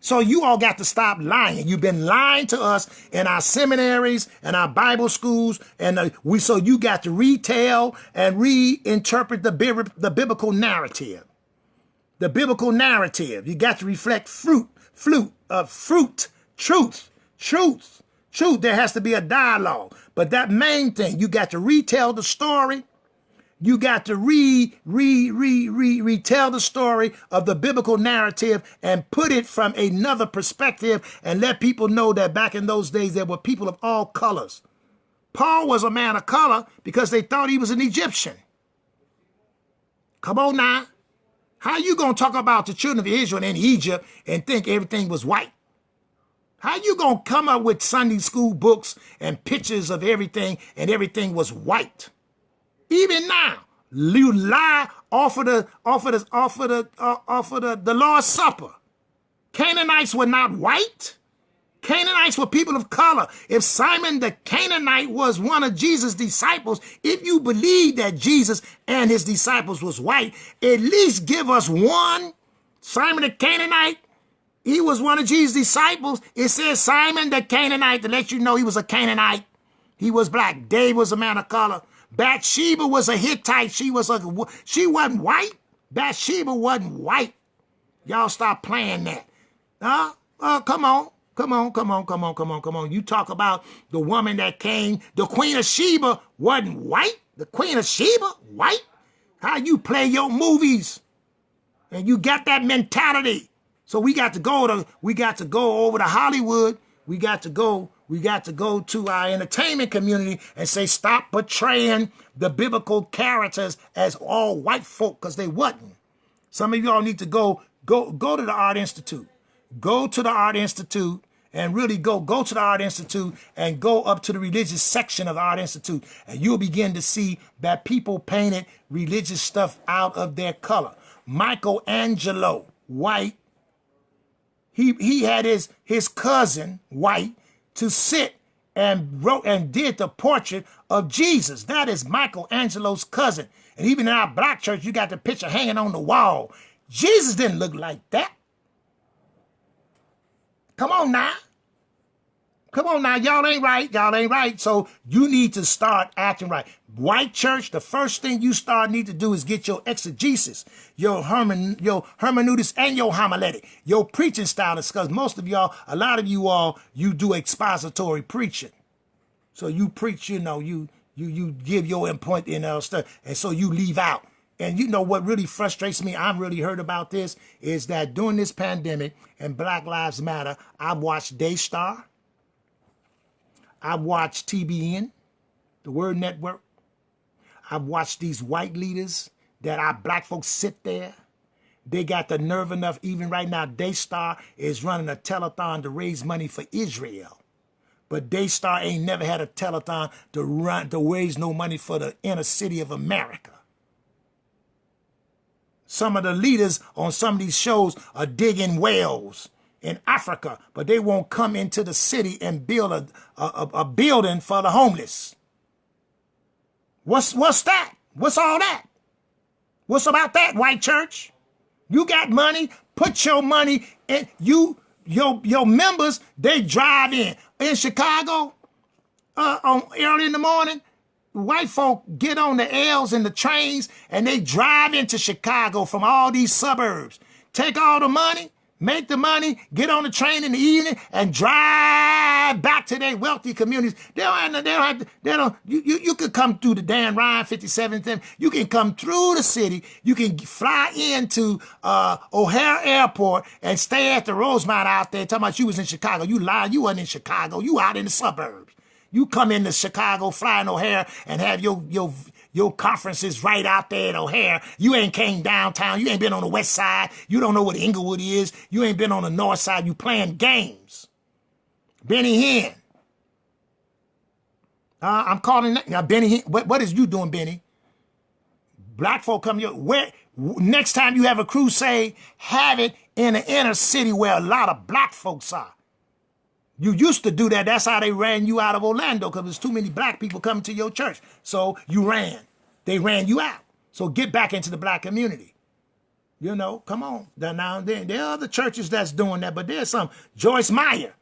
So you all got to stop lying. You've been lying to us in our seminaries and our Bible schools, and so you got to retell and reinterpret the biblical narrative. The biblical narrative. You got to reflect truth. There has to be a dialogue. But that main thing, you got to retell the story. You got to retell the story of the biblical narrative and put it from another perspective and let people know that back in those days there were people of all colors. Paul was a man of color because they thought he was an Egyptian. Come on now. How you going to talk about the children of Israel in Egypt and think everything was white? How you going to come up with Sunday school books and pictures of everything and everything was white? Even now, you lie offer the Lord's Supper. Canaanites were not white. Canaanites were people of color. If Simon the Canaanite was one of Jesus' disciples, if you believe that Jesus and his disciples was white, at least give us one. Simon the Canaanite, he was one of Jesus' disciples. It says Simon the Canaanite to let you know he was a Canaanite. He was black. David was a man of color. Bathsheba was a Hittite. She wasn't white. Bathsheba wasn't white. Y'all stop playing that. Come on. You talk about the woman that came. The Queen of Sheba wasn't white. The Queen of Sheba, white. How you play your movies. And you got that mentality. So we got to go over to Hollywood. We got to go to our entertainment community and say, stop portraying the biblical characters as all white folk, because they wasn't. Some of y'all need to go to the Art Institute. Go to the Art Institute and really go to the Art Institute and go up to the religious section of the Art Institute. And you'll begin to see that people painted religious stuff out of their color. Michelangelo, white. He had his cousin, white, to sit and wrote and did the portrait of Jesus. That is Michelangelo's cousin. And even in our black church, you got the picture hanging on the wall. Jesus didn't look like that. Come on now. Come on now, y'all ain't right. Y'all ain't right. So you need to start acting right. White church, the first thing you need to do is get your exegesis, your hermeneutics, and your homiletic, your preaching style. Because most of y'all, a lot of you all, you do expository preaching. So you preach, you give your input and stuff, and so you leave out. And you know what really frustrates me, I'm really heard about this, is that during this pandemic and Black Lives Matter, I've watched Daystar, I've watched TBN, the Word Network. I've watched these white leaders that our black folks sit there. They got the nerve enough, even right now, Daystar is running a telethon to raise money for Israel. But Daystar ain't never had a telethon to raise no money for the inner city of America. Some of the leaders on some of these shows are digging wells in Africa, but they won't come into the city and build a building for the homeless. What's that? What's all that? What's about that, white church? You got money, put your money in. Your members, they drive in Chicago on early in the morning. White folk get on the L's and the trains and they drive into Chicago from all these suburbs. Take all the money, make the money, get on the train in the evening and drive back to their wealthy communities. You could come through the Dan Ryan 57th. You can come through the city. You can fly into O'Hare Airport and stay at the Rosemont out there talking about you was in Chicago. You lied. You wasn't in Chicago. You out in the suburbs. You come into Chicago, fly in O'Hare, and have your conferences right out there at O'Hare. You ain't came downtown. You ain't been on the west side. You don't know what Inglewood is. You ain't been on the north side. You playing games. Benny Hinn. I'm calling that. Now, Benny Hinn, what is you doing, Benny? Black folk come here. Next time you have a crusade, have it in the inner city where a lot of black folks are. You used to do that. That's how they ran you out of Orlando, because there's too many black people coming to your church. So you ran. They ran you out. So get back into the black community. You know, come on. Now and then. There are other churches that's doing that, but there's some. Joyce Meyer.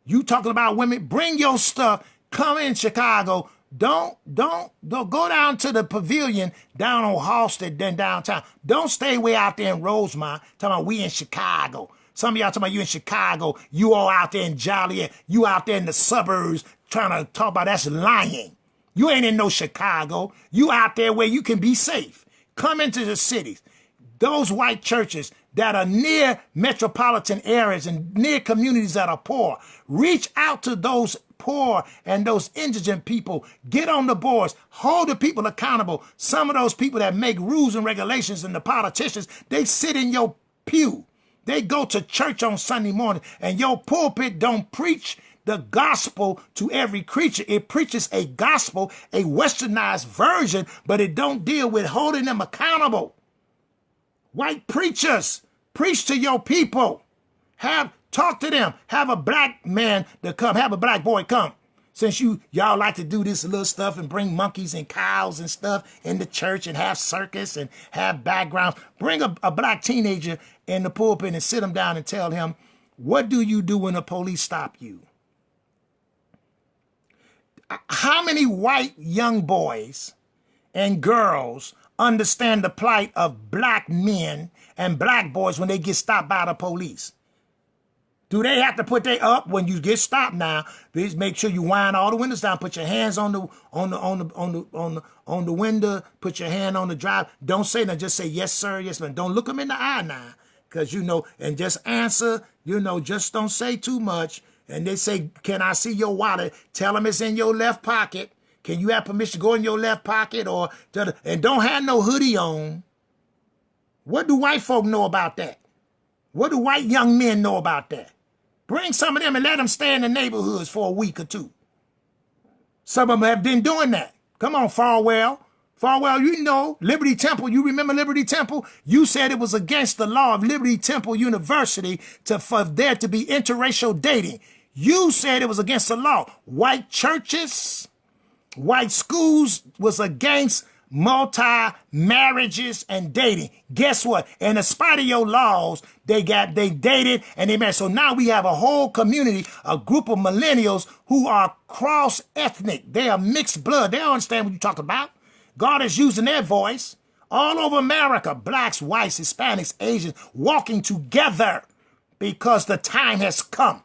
You talking about women. Bring your stuff. Come in Chicago. Don't go down to the pavilion down on Halsted, then downtown. Don't stay way out there in Rosemont talking about we in Chicago. Some of y'all talking about you in Chicago, you all out there in Joliet, you out there in the suburbs trying to talk about that's lying. You ain't in no Chicago. You out there where you can be safe. Come into the cities. Those white churches that are near metropolitan areas and near communities that are poor, reach out to those poor and those indigent people. Get on the boards. Hold the people accountable. Some of those people that make rules and regulations and the politicians, they sit in your pew. They go to church on Sunday morning, and your pulpit don't preach the gospel to every creature. It preaches a gospel, a westernized version, but it don't deal with holding them accountable. White preachers, preach to your people. Talk to them. Have a black man to come. Have a black boy come. Since y'all like to do this little stuff and bring monkeys and cows and stuff in the church and have circus and have backgrounds, bring a black teenager in the pulpit and sit him down and tell him, what do you do when the police stop you? How many white young boys and girls understand the plight of black men and black boys when they get stopped by the police? Do they have to put their up when you get stopped now? Please make sure you wind all the windows down. Put your hands on the window. Put your hand on the drive. Don't say nothing. Just say yes, sir, yes, ma'am. Don't look them in the eye now, because and just answer. Just don't say too much. And they say, "Can I see your wallet?" Tell them it's in your left pocket. Can you have permission to go in your left pocket and don't have no hoodie on? What do white folk know about that? What do white young men know about that? Bring some of them and let them stay in the neighborhoods for a week or two. Some of them have been doing that. Come on, Farwell. Farwell, Liberty Temple. You remember Liberty Temple? You said it was against the law of Liberty Temple University for there to be interracial dating. You said it was against the law. White churches, white schools was against multi-marriages and dating. Guess what? In spite of your laws, they dated and they married. So now we have a whole community, a group of millennials who are cross-ethnic. They are mixed blood. They don't understand what you're talking about. God is using their voice all over America. Blacks, whites, Hispanics, Asians walking together because the time has come.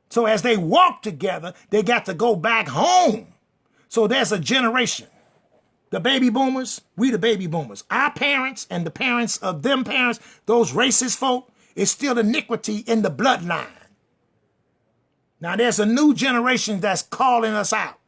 So as they walk together, they got to go back home. So there's a generation. The baby boomers, we the baby boomers. Our parents and the parents of them parents, those racist folk, is still iniquity in the bloodline. Now there's a new generation that's calling us out.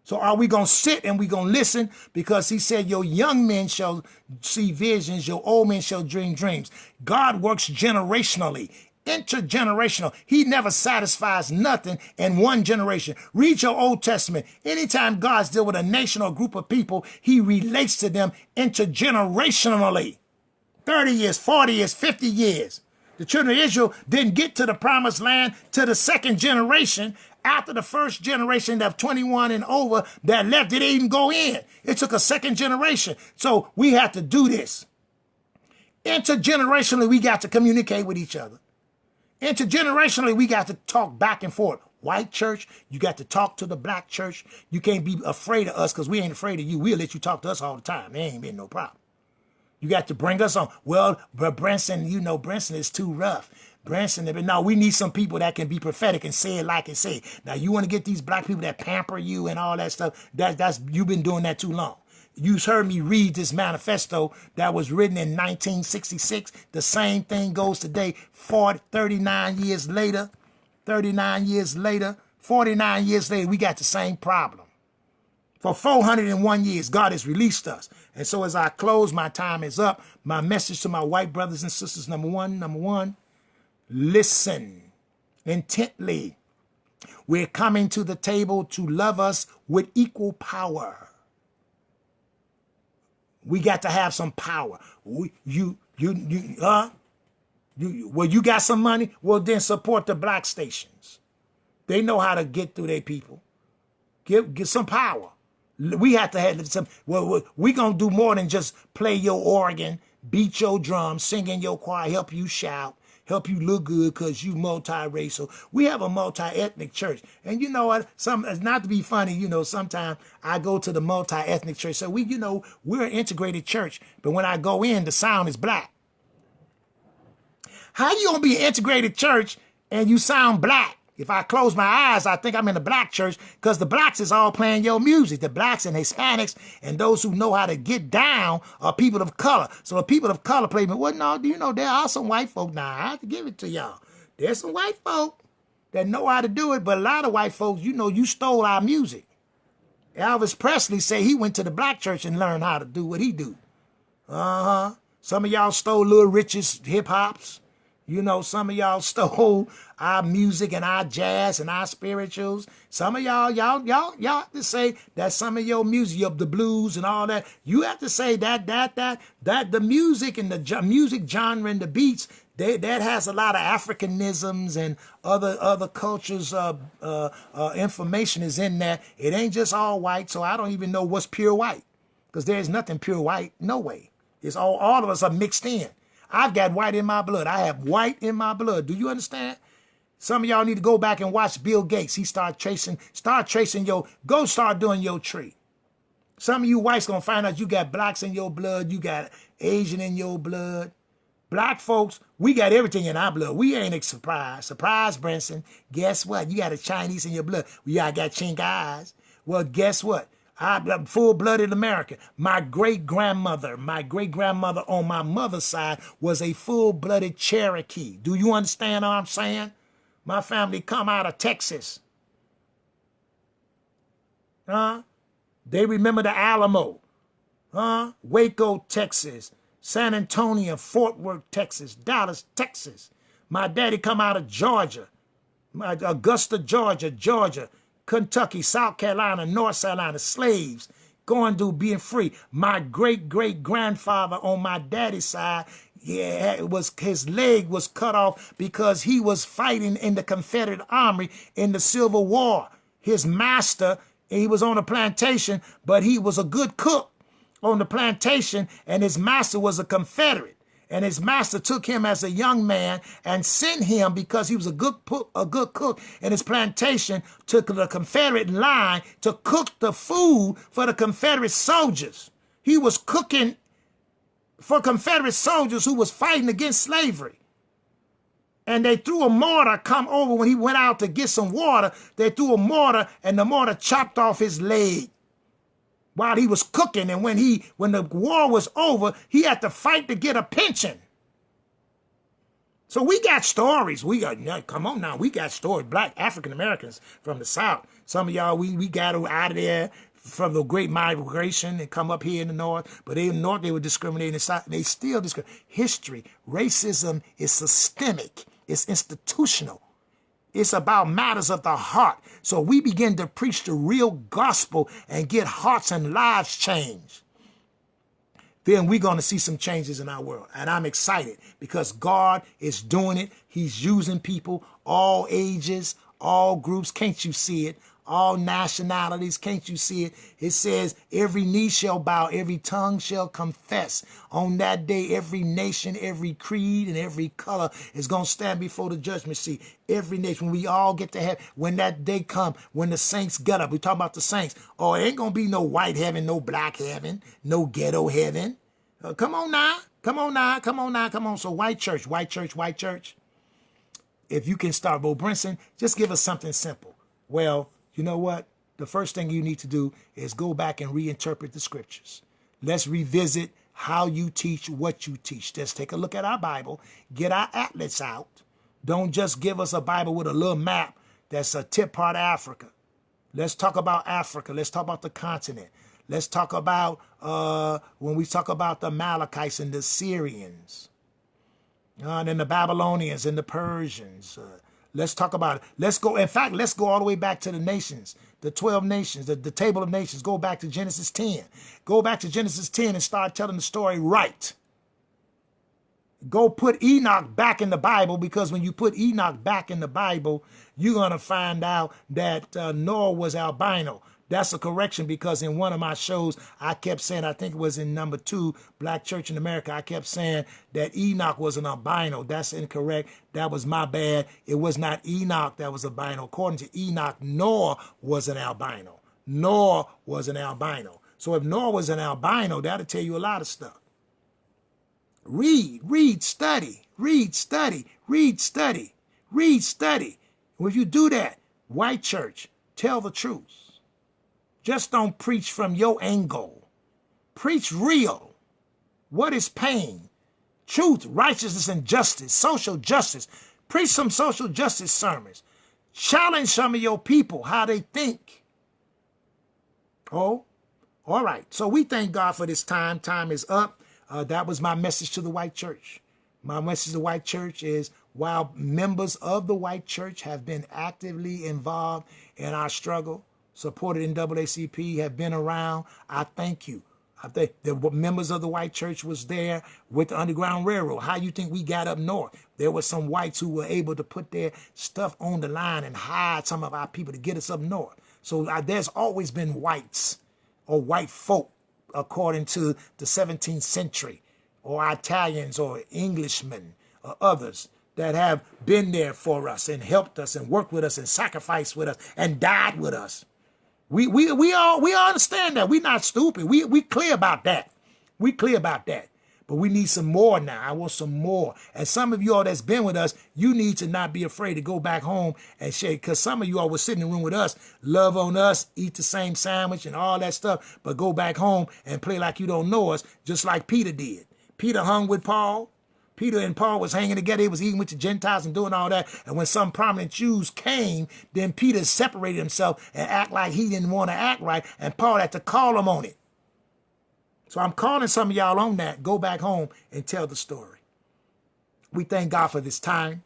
So are we going to sit and we going to listen? Because he said your young men shall see visions, your old men shall dream dreams. God works generationally, intergenerational. He never satisfies nothing in one generation. Read your Old Testament. Anytime God's deal with a nation or group of people, he relates to them intergenerationally. 30 years, 40 years, 50 years. The children of Israel didn't get to the promised land to the second generation. After the first generation of 21 and over that left, it didn't go in. It took a second generation. So we have to do this. Intergenerationally, we got to communicate with each other. Intergenerationally, we got to talk back and forth. White church, you got to talk to the black church. You can't be afraid of us because we ain't afraid of you. We'll let you talk to us all the time. There ain't been no problem. You got to bring us on. Well, but Branson, you know, Branson is too rough. Branson, no, we need some people that can be prophetic and say it like it say. Now, you want to get these black people that pamper you and all that stuff. That's you've been doing that too long. You've heard me read this manifesto that was written in 1966. The same thing goes today, 39 years later, 49 years later, we got the same problem. For 401 years, God has released us. And so as I close, my time is up. My message to my white brothers and sisters, number one, listen intently. We're coming to the table to love us with equal power. We got to have some power. You got some money? Well, then support the black stations. They know how to get through their people. Get some power. We have to have some. Well, we're going to do more than just play your organ, beat your drum, sing in your choir, help you shout, help you look good because you multiracial. We have a multi-ethnic church. And you know what? Not to be funny, you know, sometimes I go to the multi-ethnic church. So we're an integrated church. But when I go in, the sound is black. How you going to be an integrated church and you sound black? If I close my eyes, I think I'm in a black church because the blacks is all playing your music. The blacks and Hispanics and those who know how to get down are people of color. So the people of color play me. Well, no, do you know there are some white folk now? I have to give it to y'all. There's some white folk that know how to do it, but a lot of white folks, you know, you stole our music. Elvis Presley said he went to the black church and learned how to do what he do. Some of y'all stole Little Richard's hip-hops. You know, some of y'all stole our music and our jazz and our spirituals. Some of y'all have to say that some of your music, the blues and all that, you have to say that the music and the music genre and the beats, that has a lot of Africanisms and other cultures, information is in there. It ain't just all white, so I don't even know what's pure white because there's nothing pure white, no way. It's all of us are mixed in. I've got white in my blood. I have white in my blood. Do you understand? Some of y'all need to go back and watch Bill Gates. He start tracing go start doing your tree. Some of you whites gonna find out you got blacks in your blood. You got Asian in your blood. Black folks, we got everything in our blood. We ain't surprised. Surprise, Branson. Guess what? You got a Chinese in your blood. I got chink eyes. Well, guess what? I'm full-blooded American. My great-grandmother on my mother's side was a full-blooded Cherokee. Do you understand what I'm saying? My family come out of Texas. They remember the Alamo. Waco, Texas. San Antonio, Fort Worth, Texas. Dallas, Texas. My daddy come out of Georgia. Augusta, Georgia. Kentucky, South Carolina, North Carolina, slaves going through being free. My great-great-grandfather on my daddy's side, his leg was cut off because he was fighting in the Confederate Army in the Civil War. His master, he was on a plantation, but he was a good cook on the plantation, and his master was a Confederate. And his master took him as a young man and sent him, because he was a good cook in his plantation, to the Confederate line to cook the food for the Confederate soldiers. He was cooking for Confederate soldiers who was fighting against slavery. And they threw a mortar come over when he went out to get some water. They threw a mortar, and the mortar chopped off his leg while he was cooking. And when the war was over, he had to fight to get a pension. So we got stories. Come on now, we got stories. Black African Americans from the South. Some of y'all, we got out of there from the Great Migration and come up here in the North. But in the North, they were discriminating. In the South, they still discriminate. History, racism is systemic. It's institutional. It's about matters of the heart. So we begin to preach the real gospel and get hearts and lives changed. Then we're going to see some changes in our world. And I'm excited because God is doing it. He's using people, all ages, all groups. Can't you see it? All nationalities. Can't you see it? It says every knee shall bow, every tongue shall confess. On that day, every nation, every creed, and every color is going to stand before the judgment seat. Every nation, when we all get to heaven, when that day comes, when the saints get up, we talk about the saints. Oh, it ain't going to be no white heaven, no black heaven, no ghetto heaven. Come on now. Come on now. Come on now. Come on. So white church, white church, white church. If you can start, Bo Brinson, just give us something simple. Well, you know what? The first thing you need to do is go back and reinterpret the scriptures. Let's revisit how you teach, what you teach. Let's take a look at our Bible. Get our atlas out. Don't just give us a Bible with a little map that's a tip part of Africa. Let's talk about Africa. Let's talk about the continent. Let's talk about when we talk about the Amalekites and the Syrians, and then the Babylonians and the Persians. Let's talk about it. Let's go. In fact, let's go all the way back to the nations, the 12 nations, the table of nations. Go back to Genesis 10. Go back to Genesis 10 and start telling the story right. Go put Enoch back in the Bible, because when you put Enoch back in the Bible, you're going to find out that Noah was albino. That's a correction, because in one of my shows, I kept saying, I think it was in number 2, Black Church in America, I kept saying that Enoch was an albino. That's incorrect. That was my bad. It was not Enoch that was albino. According to Enoch, Noah was an albino. Noah was an albino. So if Noah was an albino, that'll tell you a lot of stuff. Read, study, read, study, read, study, read, study. If you do that, white church, tell the truth. Just don't preach from your angle. Preach real. What is pain? Truth, righteousness, and justice, social justice. Preach some social justice sermons. Challenge some of your people, how they think. Oh, all right. So we thank God for this time. Time is up. That was my message to the white church. My message to the white church is, while members of the white church have been actively involved in our struggle, supported NAACP, have been around, I thank you. I think the members of the white church was there with the Underground Railroad. How you think we got up north? There were some whites who were able to put their stuff on the line and hide some of our people to get us up north. So there's always been whites or white folk, according to the 17th century, or Italians or Englishmen or others that have been there for us and helped us and worked with us and sacrificed with us and died with us. We all understand that. We're not stupid. We clear about that. We clear about that. But we need some more now. I want some more. And some of you all that's been with us, you need to not be afraid to go back home and share. Because some of you all was sitting in the room with us, love on us, eat the same sandwich and all that stuff, but go back home and play like you don't know us, just like Peter did. Peter hung with Paul. Peter and Paul was hanging together. He was eating with the Gentiles and doing all that. And when some prominent Jews came, then Peter separated himself and act like he didn't want to act right. And Paul had to call him on it. So I'm calling some of y'all on that. Go back home and tell the story. We thank God for this time.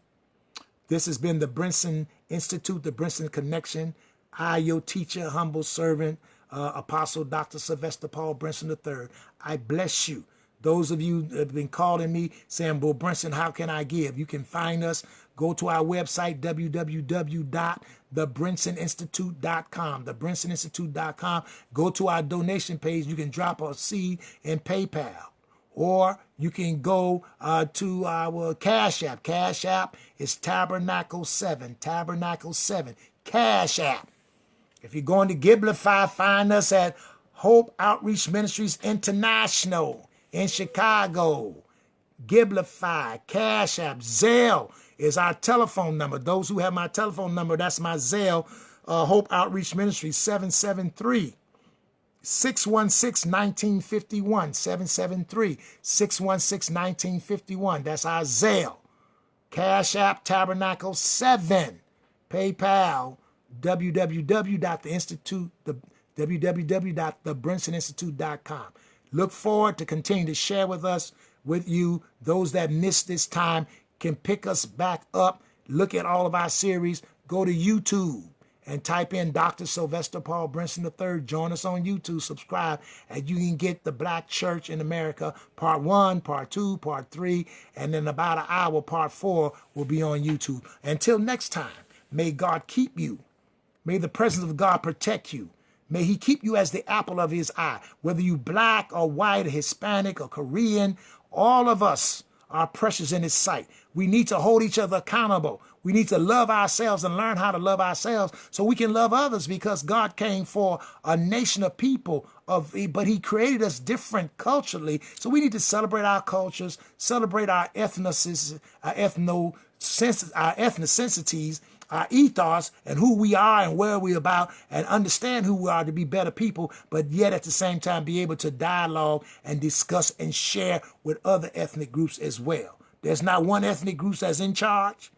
This has been the Brinson Institute, the Brinson Connection. I, your teacher, humble servant, Apostle Dr. Sylvester Paul Brinson III. I bless you. Those of you that have been calling me saying, Bo Brinson, how can I give? You can find us. Go to our website, www.thebrinsoninstitute.com, thebrinsoninstitute.com. Go to our donation page. You can drop a seed in PayPal. Or you can go to our Cash App. Cash App is Tabernacle 7, Tabernacle 7, Cash App. If you're going to Giblify, find us at Hope Outreach Ministries International in Chicago. Giblify, Cash App, Zelle is our telephone number. Those who have my telephone number, that's my Zelle. Hope Outreach Ministries, 773-616-1951, 773-616-1951. That's our Zelle. Cash App, Tabernacle 7. PayPal, www.thebrinsoninstitute.com. Look forward to continue to share with you. Those that missed this time can pick us back up. Look at all of our series. Go to YouTube and type in Dr. Sylvester Paul Brinson III. Join us on YouTube. Subscribe, and you can get the Black Church in America, Part 1, Part 2, Part 3, and in about an hour, Part 4 will be on YouTube. Until next time, may God keep you. May the presence of God protect you. May he keep you as the apple of his eye. Whether you black or white or Hispanic or Korean, all of us are precious in his sight. We need to hold each other accountable. We need to love ourselves and learn how to love ourselves so we can love others, because God came for a nation of people, but he created us different culturally. So we need to celebrate our cultures, celebrate our ethnicities, our ethnicities, our ethos, and who we are and where we're about, and understand who we are to be better people, but yet at the same time be able to dialogue and discuss and share with other ethnic groups as well. There's not one ethnic group that's in charge.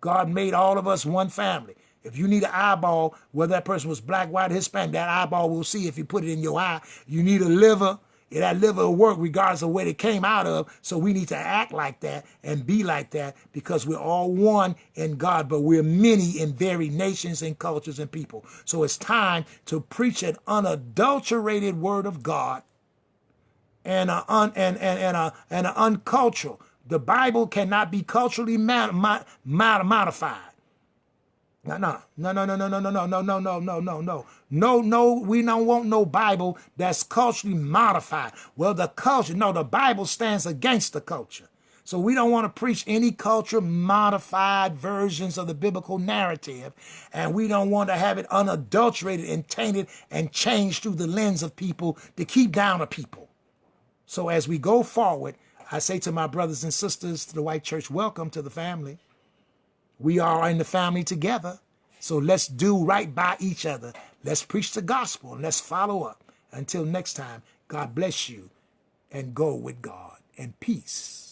God made all of us one family. If you need an eyeball, whether that person was black, white, or Hispanic, that eyeball will see if you put it in your eye. You need a liver. That liver will work regardless of where it came out of. So we need to act like that and be like that, because we're all one in God, but we're many in varied nations and cultures and people. So it's time to preach an unadulterated word of God and an uncultural. The Bible cannot be culturally modified. No, we don't want no Bible that's culturally modified. Well, the Bible stands against the culture. So we don't want to preach any culture modified versions of the biblical narrative, and we don't want to have it unadulterated and tainted and changed through the lens of people to keep down a people. So as we go forward, I say to my brothers and sisters, to the white church, welcome to the family. We are in the family together. So let's do right by each other. Let's preach the gospel and let's follow up. Until next time, God bless you, and go with God and peace.